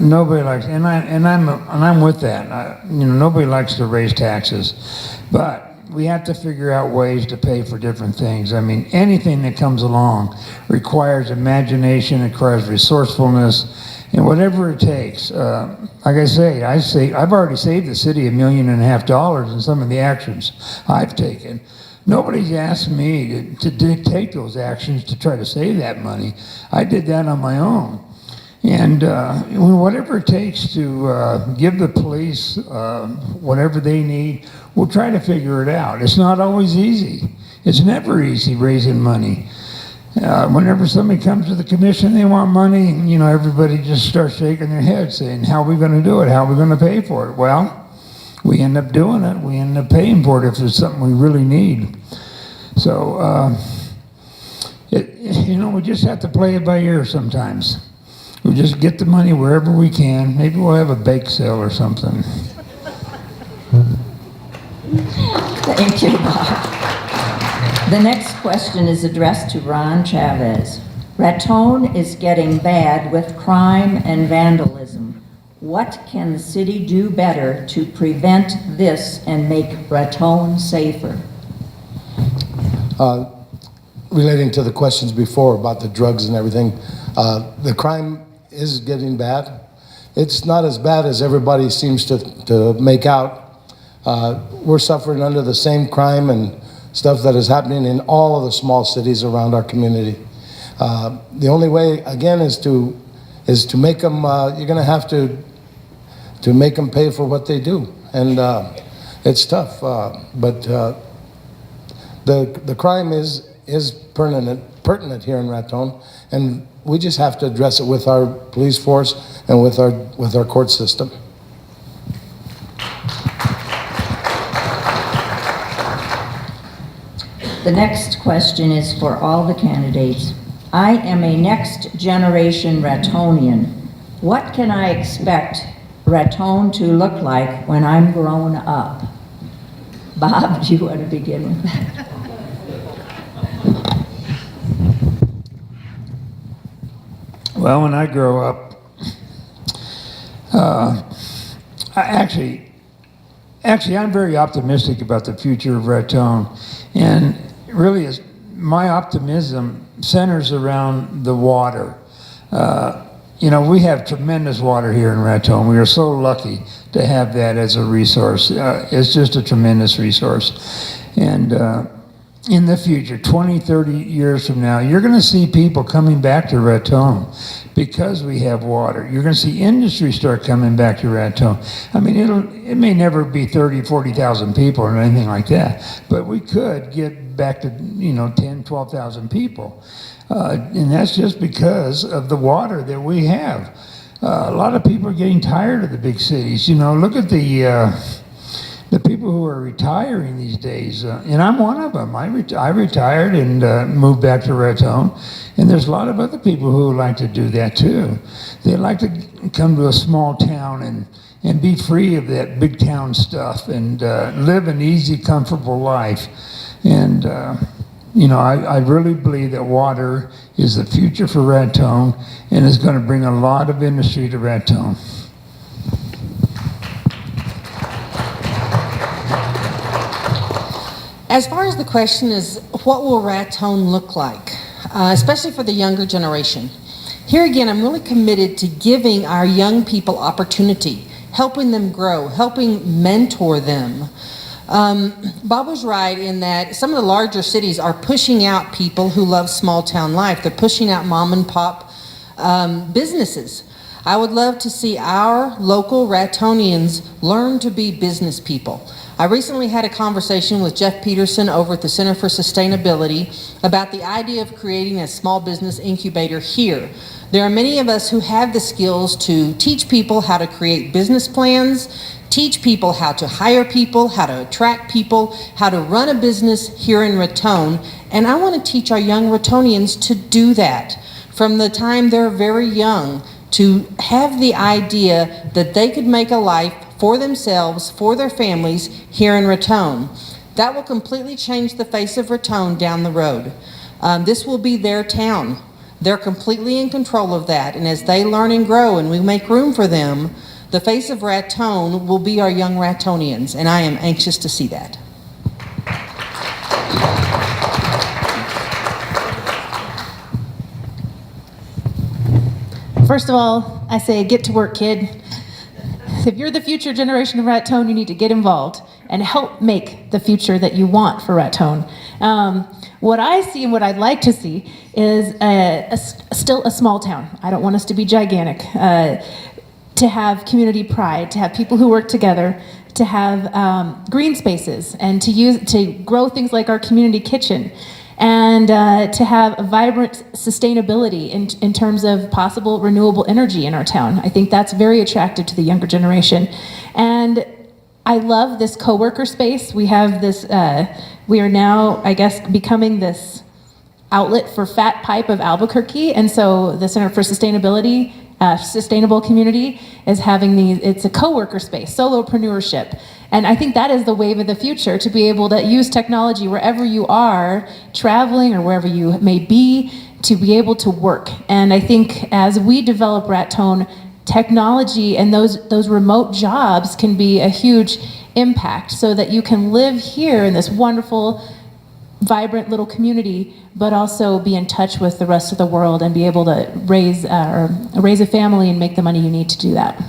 nobody likes. And I'm with that. You know, nobody likes to raise taxes, but we have to figure out ways to pay for different things. I mean, anything that comes along requires imagination, it requires resourcefulness, and whatever it takes. Like I say, I've already saved the city $1.5 million in some of the actions I've taken. Nobody's asked me to take those actions to try to save that money. I did that on my own. And whatever it takes to give the police whatever they need, we'll try to figure it out. It's not always easy. It's never easy raising money. Whenever somebody comes to the commission, they want money, you know, everybody just starts shaking their head saying, how are we going to do it? How are we going to pay for it? Well, we end up doing it. We end up paying for it if it's something we really need. So, you know, we just have to play it by ear sometimes. We just get the money wherever we can. Maybe we'll have a bake sale or something. Thank you, Bob. The next question is addressed to Ron Chavez. Raton is getting bad with crime and vandalism. What can the city do better to prevent this and make Raton safer? Relating to the questions before about the drugs and everything, the crime is getting bad. It's not as bad as everybody seems to make out. We're suffering under the same crime and stuff that is happening in all of the small cities around our community. The only way, again, is to make them. You're going to have to make them pay for what they do, and it's tough. But the crime is pertinent here in Raton, and we just have to address it with our police force and with our court system. The next question is for all the candidates. I am a next generation Ratonian. What can I expect Raton to look like when I'm grown up? Bob, do you want to begin with that? Well, when I grow up, actually, I'm very optimistic about the future of Raton, and really, my optimism centers around the water. You know, we have tremendous water here in Raton. We are so lucky to have that as a resource. It's just a tremendous resource. And in the future, 20, 30 years from now, you're going to see people coming back to Raton because we have water. You're going to see industry start coming back to Raton. I mean, it may never be 30, 40,000 people or anything like that, but we could get back to, 10, 12,000 people. And that's just because of the water that we have. A lot of people are getting tired of the big cities. Look at the people who are retiring these days, and I'm one of them. I retired and moved back to Raton, and there's a lot of other people who like to do that too. They like to come to a small town and be free of that big town stuff and live an easy, comfortable life. And I really believe that water is the future for Raton and is going to bring a lot of industry to Raton. As far as the question is, what will Raton look like, especially for the younger generation? Here again, I'm really committed to giving our young people opportunity, helping them grow, helping mentor them. Bob was right in that some of the larger cities are pushing out people who love small town life. They're pushing out mom and pop businesses. I would love to see our local Ratonians learn to be business people. I recently had a conversation with Jeff Peterson over at the Center for Sustainability about the idea of creating a small business incubator here. There are many of us who have the skills to teach people how to create business plans, teach people how to hire people, how to attract people, how to run a business here in Raton, and I want to teach our young Ratonians to do that from the time they're very young, to have the idea that they could make a life for themselves, for their families here in Raton. That will completely change the face of Raton down the road. This will be their town. They're completely in control of that, and as they learn and grow and we make room for them, the face of Raton will be our young Ratonians, and I am anxious to see that. First of all, I say get to work, kid. If you're the future generation of Raton, you need to get involved and help make the future that you want for Raton. What I see and what I'd like to see is still a small town. I don't want us to be gigantic. To have community pride, to have people who work together, to have green spaces, and to grow things like our community kitchen, and to have a vibrant sustainability in terms of possible renewable energy in our town. I think that's very attractive to the younger generation. And I love this coworker space. We have this, we are now, I guess, becoming this outlet for Fat Pipe of Albuquerque, and so the Center for Sustainability, Sustainable Community is having these, it's a coworker space, solopreneurship. And I think that is the wave of the future, to be able to use technology wherever you are, traveling or wherever you may be, to be able to work. And I think as we develop Raton, technology and those remote jobs can be a huge impact, so that you can live here in this wonderful, vibrant little community, but also be in touch with the rest of the world and be able to raise a family and make the money you need to do that.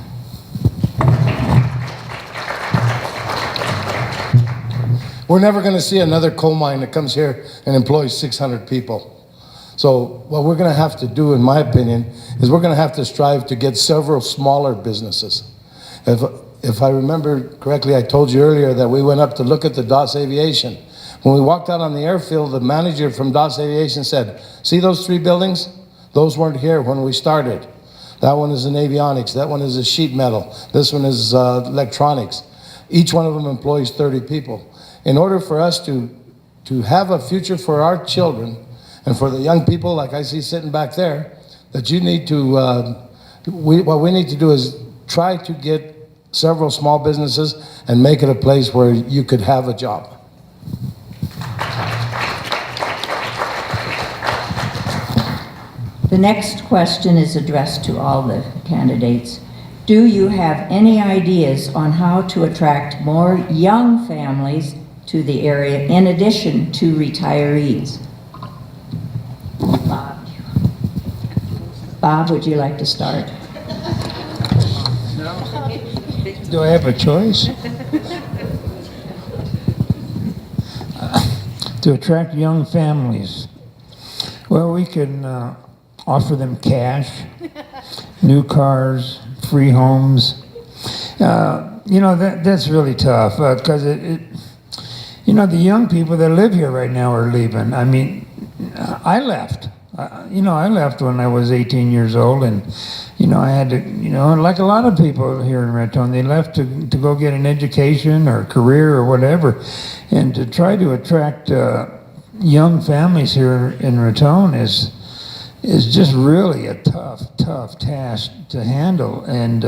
We're never going to see another coal mine that comes here and employs 600 people. So what we're going to have to do, in my opinion, is we're going to have to strive to get several smaller businesses. If I remember correctly, I told you earlier that we went up to look at the DOS Aviation. When we walked out on the airfield, the manager from DOS Aviation said, "See those 3 buildings? Those weren't here when we started. That one is in avionics, that one is a sheet metal, this one is electronics. Each one of them employs 30 people. In order for us to have a future for our children and for the young people, like I see sitting back there, that you need to, what we need to do is try to get several small businesses and make it a place where you could have a job." The next question is addressed to all the candidates. Do you have any ideas on how to attract more young families to the area in addition to retirees? Bob, would you like to start? Do I have a choice? to attract young families? Well, we can offer them cash, new cars, free homes. That's really tough because the young people that live here right now are leaving. I mean, I left. I left when I was 18 years old, and I had to, like a lot of people here in Raton, they left to go get an education or career or whatever, and to try to attract young families here in Raton is just really a tough task to handle, and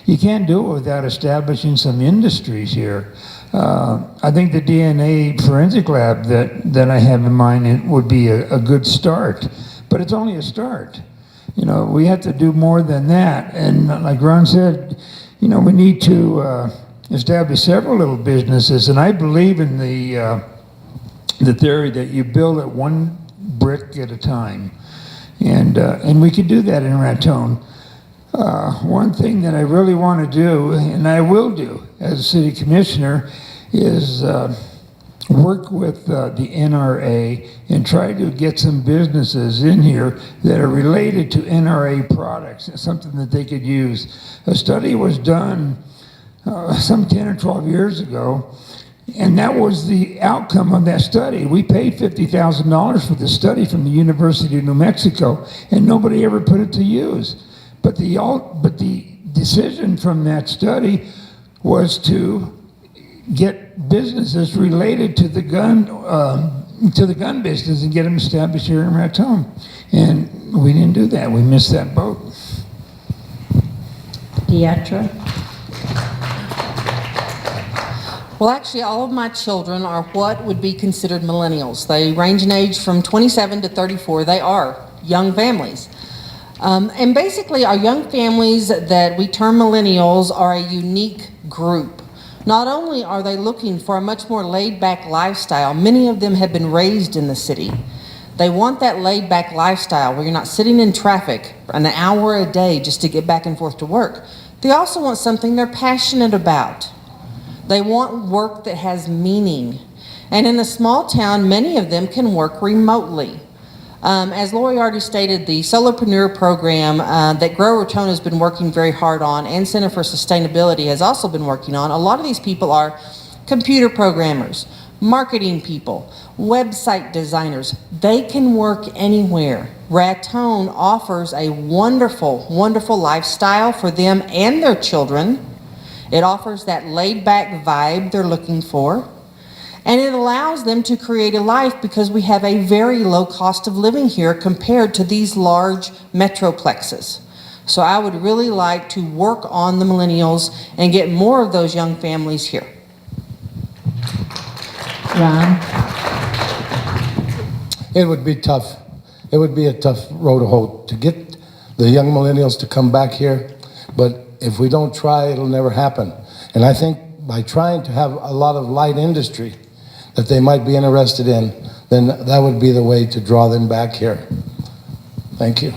you can't do it without establishing some industries here. I think the DNA forensic lab that I have in mind would be a good start, but it's only a start. We have to do more than that, and like Ron said, we need to establish several little businesses, and I believe in the theory that you build it one brick at a time. And we could do that in Raton. One thing that I really want to do, and I will do as a city commissioner, is work with the NRA and try to get some businesses in here that are related to NRA products, something that they could use. A study was done some 10 or 12 years ago, and that was the outcome of that study. We paid $50,000 for the study from the University of New Mexico, and nobody ever put it to use. But the decision from that study was to get businesses related to the gun business and get them established here in Raton. And we didn't do that. We missed that boat. Deatra? Well, actually, all of my children are what would be considered millennials. They range in age from 27 to 34. They are young families. And basically, our young families that we term millennials are a unique group. Not only are they looking for a much more laid-back lifestyle, many of them have been raised in the city. They want that laid-back lifestyle where you're not sitting in traffic an hour a day just to get back and forth to work. They also want something they're passionate about. They want work that has meaning. And in a small town, many of them can work remotely. As Lori already stated, the Solopreneur program that Grow Raton has been working very hard on, and Center for Sustainability has also been working on, a lot of these people are computer programmers, marketing people, website designers. They can work anywhere. Raton offers a wonderful, wonderful lifestyle for them and their children. It offers that laid-back vibe they're looking for. And it allows them to create a life because we have a very low cost of living here compared to these large metroplexes. So I would really like to work on the millennials and get more of those young families here. Ron? It would be tough. It would be a tough road to hoe to get the young millennials to come back here. But if we don't try, it'll never happen. And I think by trying to have a lot of light industry that they might be interested in, then that would be the way to draw them back here. Thank you.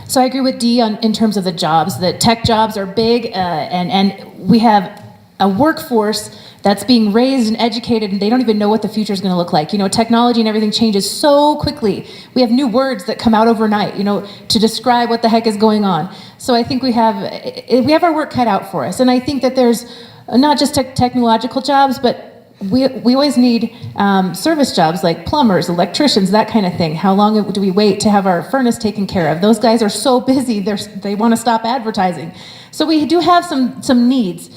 So I agree with Dee in terms of the jobs. The tech jobs are big, and we have a workforce that's being raised and educated, and they don't even know what the future is going to look like. Technology and everything changes so quickly. We have new words that come out overnight, to describe what the heck is going on. So I think we have our work cut out for us. And I think that there's not just technological jobs, but we always need service jobs like plumbers, electricians, that kind of thing. How long do we wait to have our furnace taken care of? Those guys are so busy, they want to stop advertising. So we do have some needs.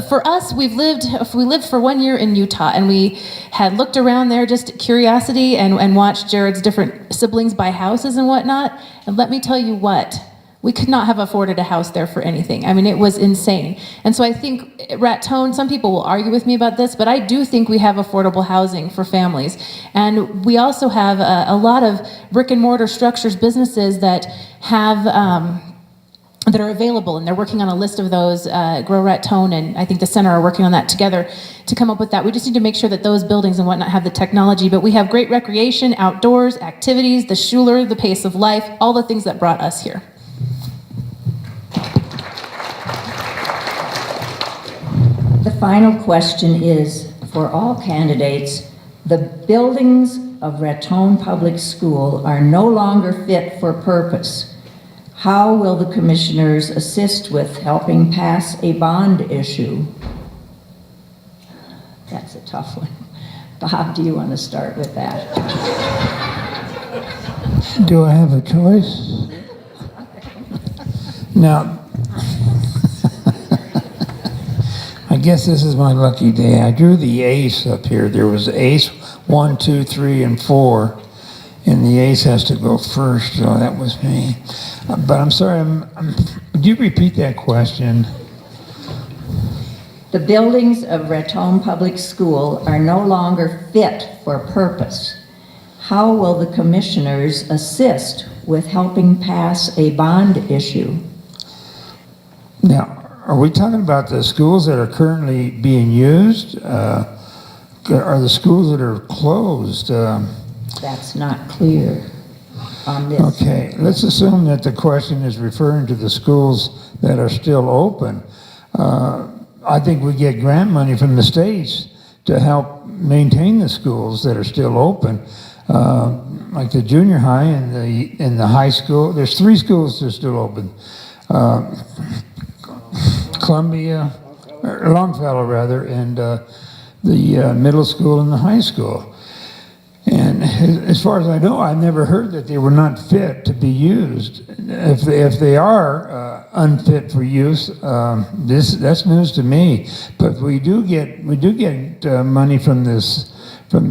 For us, we lived for 1 year in Utah, and we had looked around there just curiosity and watched Jared's different siblings buy houses and whatnot. And let me tell you what, we could not have afforded a house there for anything. I mean, it was insane. And so I think Raton, some people will argue with me about this, but I do think we have affordable housing for families. And we also have a lot of brick and mortar structures, businesses that have that are available, and they're working on a list of those. Grow Raton and I think the center are working on that together to come up with that. We just need to make sure that those buildings and whatnot have the technology, but we have great recreation, outdoors, activities, the Schuler, the pace of life, all the things that brought us here. final question is, for all candidates, the buildings of Raton Public School are no longer fit for purpose. How will the commissioners assist with helping pass a bond issue? That's a tough one. Bob, do you want to start with that? Do I have a choice? Now, I guess this is my lucky day. I drew the ace up here. There was ace 1, 2, 3, and 4, and the ace has to go first, so that was me. But I'm sorry, would you repeat that question? The buildings of Raton Public School are no longer fit for purpose. How will the commissioners assist with helping pass a bond issue? Now, are we talking about the schools that are currently being used? Are the schools that are closed? That's not clear on this. Okay, let's assume that the question is referring to the schools that are still open. I think we get grant money from the states to help maintain the schools that are still open, like the junior high and the high school. There's 3 schools that are still open. Columbia, or Longfellow rather, and the middle school and the high school. And as far as I know, I've never heard that they were not fit to be used. If they are unfit for use, that's news to me. But we do get money from the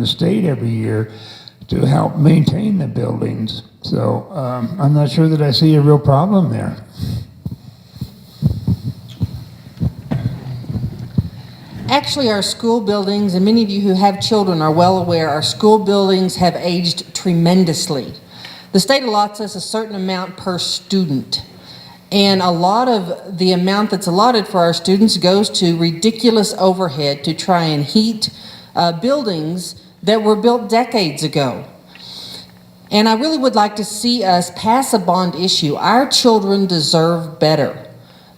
state every year to help maintain the buildings. So I'm not sure that I see a real problem there. Actually, our school buildings, and many of you who have children are well aware, our school buildings have aged tremendously. The state allots us a certain amount per student, and a lot of the amount that's allotted for our students goes to ridiculous overhead to try and heat buildings that were built decades ago. And I really would like to see us pass a bond issue. Our children deserve better.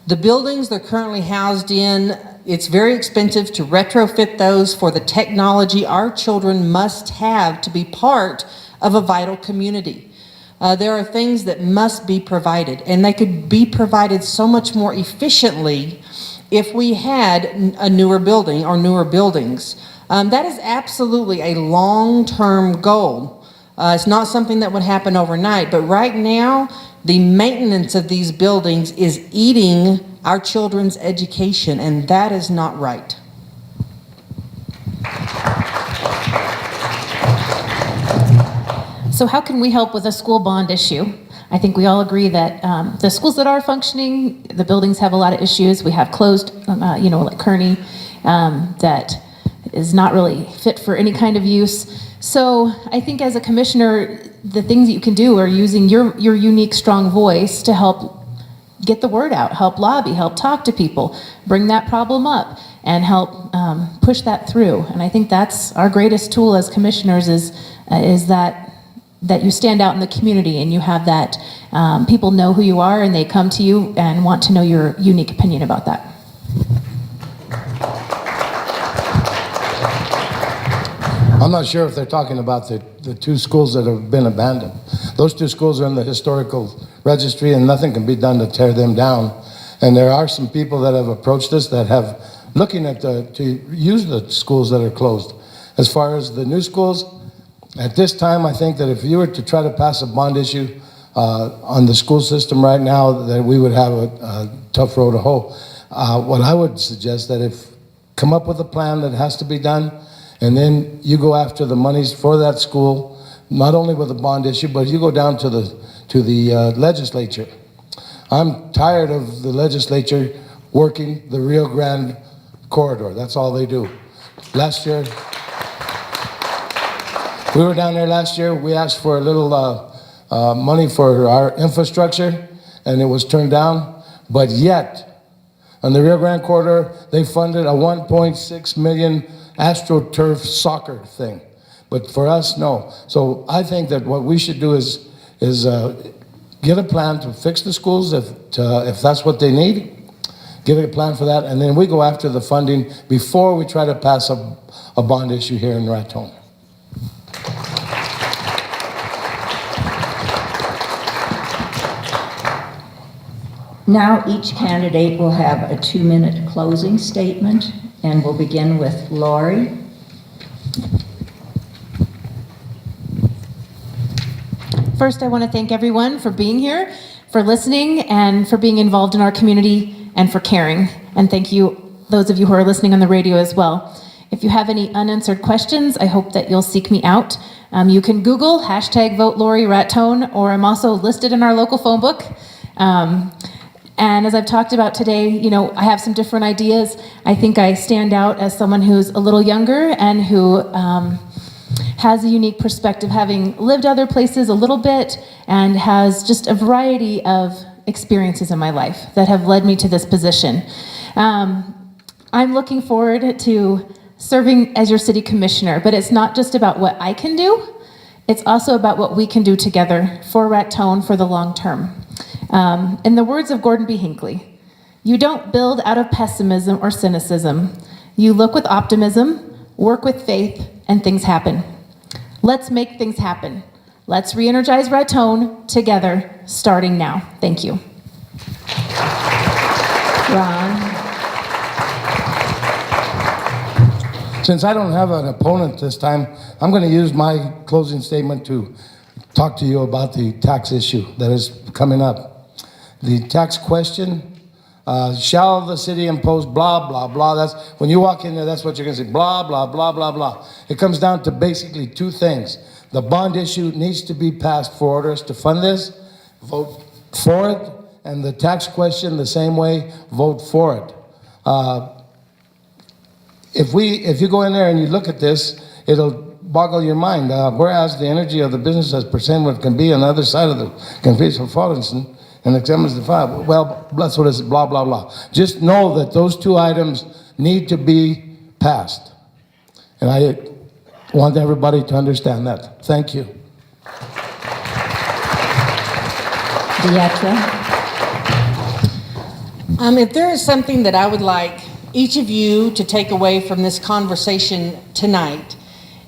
The buildings they're currently housed in, it's very expensive to retrofit those for the technology our children must have to be part of a vital community. There are things that must be provided, and they could be provided so much more efficiently if we had a newer building or newer buildings. That is absolutely a long-term goal. It's not something that would happen overnight, but right now, the maintenance of these buildings is eating our children's education, and that is not right. So how can we help with a school bond issue? I think we all agree that the schools that are functioning, the buildings have a lot of issues. We have closed, like Kearney, that is not really fit for any kind of use. So I think as a commissioner, the things that you can do are using your unique, strong voice to help get the word out, help lobby, help talk to people, bring that problem up, and help push that through. And I think that's our greatest tool as commissioners is that you stand out in the community and you have that people know who you are and they come to you and want to know your unique opinion about that. I'm not sure if they're talking about the 2 schools that have been abandoned. Those 2 schools are in the historical registry and nothing can be done to tear them down. And there are some people that have approached us that have looking at to use the schools that are closed. As far as the new schools, at this time, I think that if you were to try to pass a bond issue on the school system right now, that we would have a tough road to hoe. What I would suggest that if come up with a plan that has to be done, and then you go after the monies for that school, not only with a bond issue, but you go down to the legislature. I'm tired of the legislature working the Rio Grande corridor. That's all they do. Last year, we were down there last year. We asked for a little money for our infrastructure, and it was turned down. But yet, on the Rio Grande corridor, they funded a 1.6 million AstroTurf soccer thing. But for us, no. So I think that what we should do is get a plan to fix the schools if that's what they need. get a plan for that, and then we go after the funding before we try to pass a bond issue here in Raton. Now, each candidate will have a 2-minute closing statement, and we'll begin with Lori. First, I want to thank everyone for being here, for listening, and for being involved in our community, and for caring. And thank you, those of you who are listening on the radio as well. If you have any unanswered questions, I hope that you'll seek me out. You can Google #VoteLoriRaton, or I'm also listed in our local phone book. And as I've talked about today, you know, I have some different ideas. I think I stand out as someone who's a little younger and who has a unique perspective, having lived other places a little bit, and has just a variety of experiences in my life that have led me to this position. I'm looking forward to serving as your city commissioner, but it's not just about what I can do, it's also about what we can do together for Raton for the long term. In the words of Gordon B. Hinckley, you don't build out of pessimism or cynicism. You look with optimism, work with faith, and things happen. Let's make things happen. Let's re-energize Raton together, starting now. Thank you. Ron. Since I don't have an opponent this time, I'm going to use my closing statement to talk to you about the tax issue that is coming up. The tax question, shall the city impose blah, blah, blah. That's when you walk in there, that's what you're going to say, blah, blah, blah, blah, blah. It comes down to basically two things. The bond issue needs to be passed for orders to fund this, vote for it, and the tax question the same way, vote for it. If you go in there and you look at this, it'll boggle your mind. Whereas the energy of the business as percent what can be on the other side of the confused Fortinson and examines the file. Well, that's what it's blah, blah, blah. Just know that those two items need to be passed. And I want everybody to understand that. Thank you. Deatra. If there is something that I would like each of you to take away from this conversation tonight,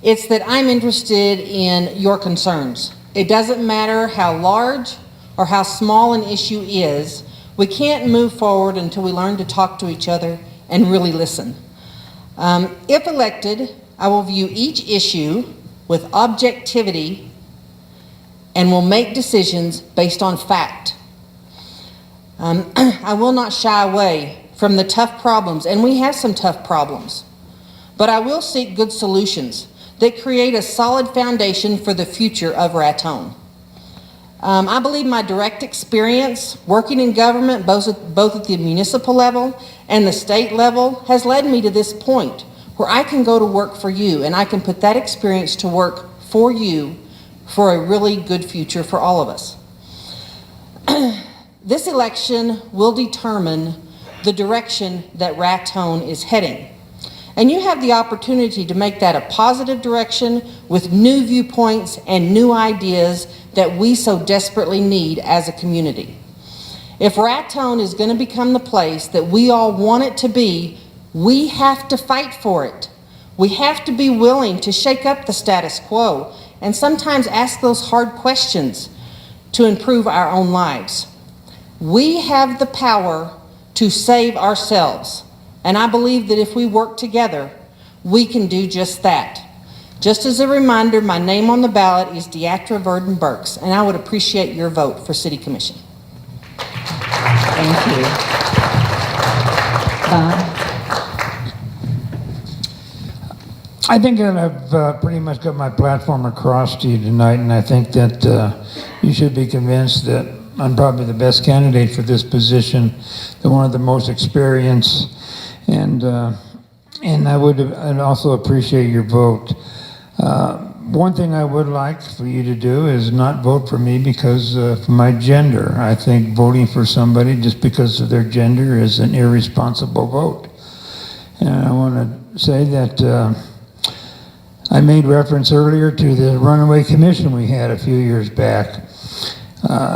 it's that I'm interested in your concerns. It doesn't matter how large or how small an issue is, we can't move forward until we learn to talk to each other and really listen. If elected, I will view each issue with objectivity and will make decisions based on fact. I will not shy away from the tough problems, and we have some tough problems, but I will seek good solutions that create a solid foundation for the future of Raton. I believe my direct experience working in government, both at the municipal level and the state level, has led me to this point where I can go to work for you, and I can put that experience to work for you for a really good future for all of us. This election will determine the direction that Raton is heading. And you have the opportunity to make that a positive direction with new viewpoints and new ideas that we so desperately need as a community. If Raton is going to become the place that we all want it to be, we have to fight for it. We have to be willing to shake up the status quo and sometimes ask those hard questions to improve our own lives. We have the power to save ourselves. And I believe that if we work together, we can do just that. Just as a reminder, my name on the ballot is Deatra Verdon-Burks, and I would appreciate your vote for City Commission. Thank you. Bob? I think that I've pretty much got my platform across to you tonight, and I think that you should be convinced that I'm probably the best candidate for this position, the one of the most experienced, and I'd also appreciate your vote. One thing I would like for you to do is not vote for me because of my gender. I think voting for somebody just because of their gender is an irresponsible vote. And I want to say that I made reference earlier to the runaway commission we had a few years back.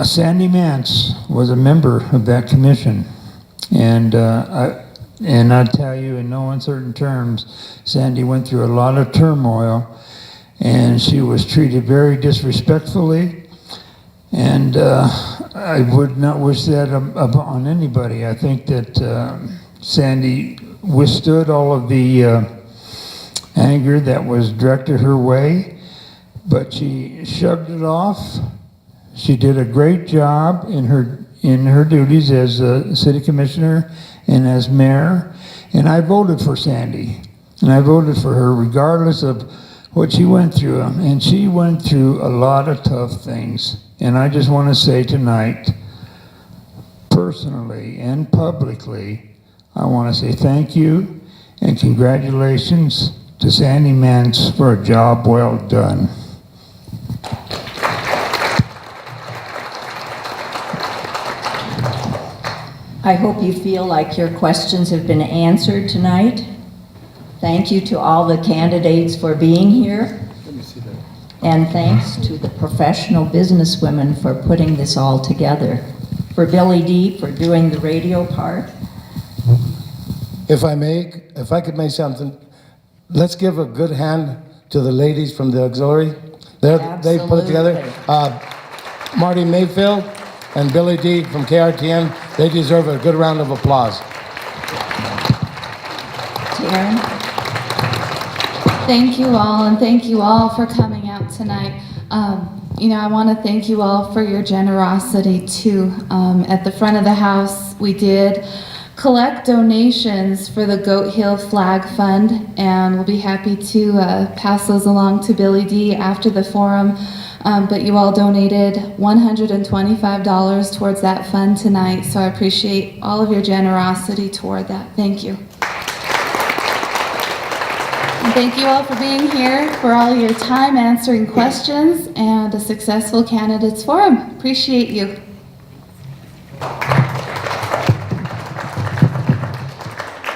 Sandy Mance was a member of that commission. And I tell you, in no uncertain terms, Sandy went through a lot of turmoil, and she was treated very disrespectfully. And I would not wish that upon anybody. I think that Sandy withstood all of the anger that was directed her way, but she shrugged it off. She did a great job in her duties as a city commissioner and as mayor, and I voted for Sandy, and I voted for her regardless of what she went through, and she went through a lot of tough things. And I just want to say tonight, personally and publicly, I want to say thank you and congratulations to Sandy Mance for a job well done. I hope you feel like your questions have been answered tonight. Thank you to all the candidates for being here. And thanks to the professional businesswomen for putting this all together. For Billy D for doing the radio part. If I could make something, let's give a good hand to the ladies from the auxiliary. They put it together. Marty Mayfield and Billy D from KRTN, they deserve a good round of applause. Taryn? Thank you all, and thank you all for coming out tonight. I want to thank you all for your generosity too. At the front of the house, we did collect donations for the Goat Hill Flag Fund, and we'll be happy to pass those along to Billy D after the forum. But you all donated $125 towards that fund tonight, so I appreciate all of your generosity toward that. Thank you. And thank you all for being here, for all your time answering questions, and a successful candidates forum. Appreciate you.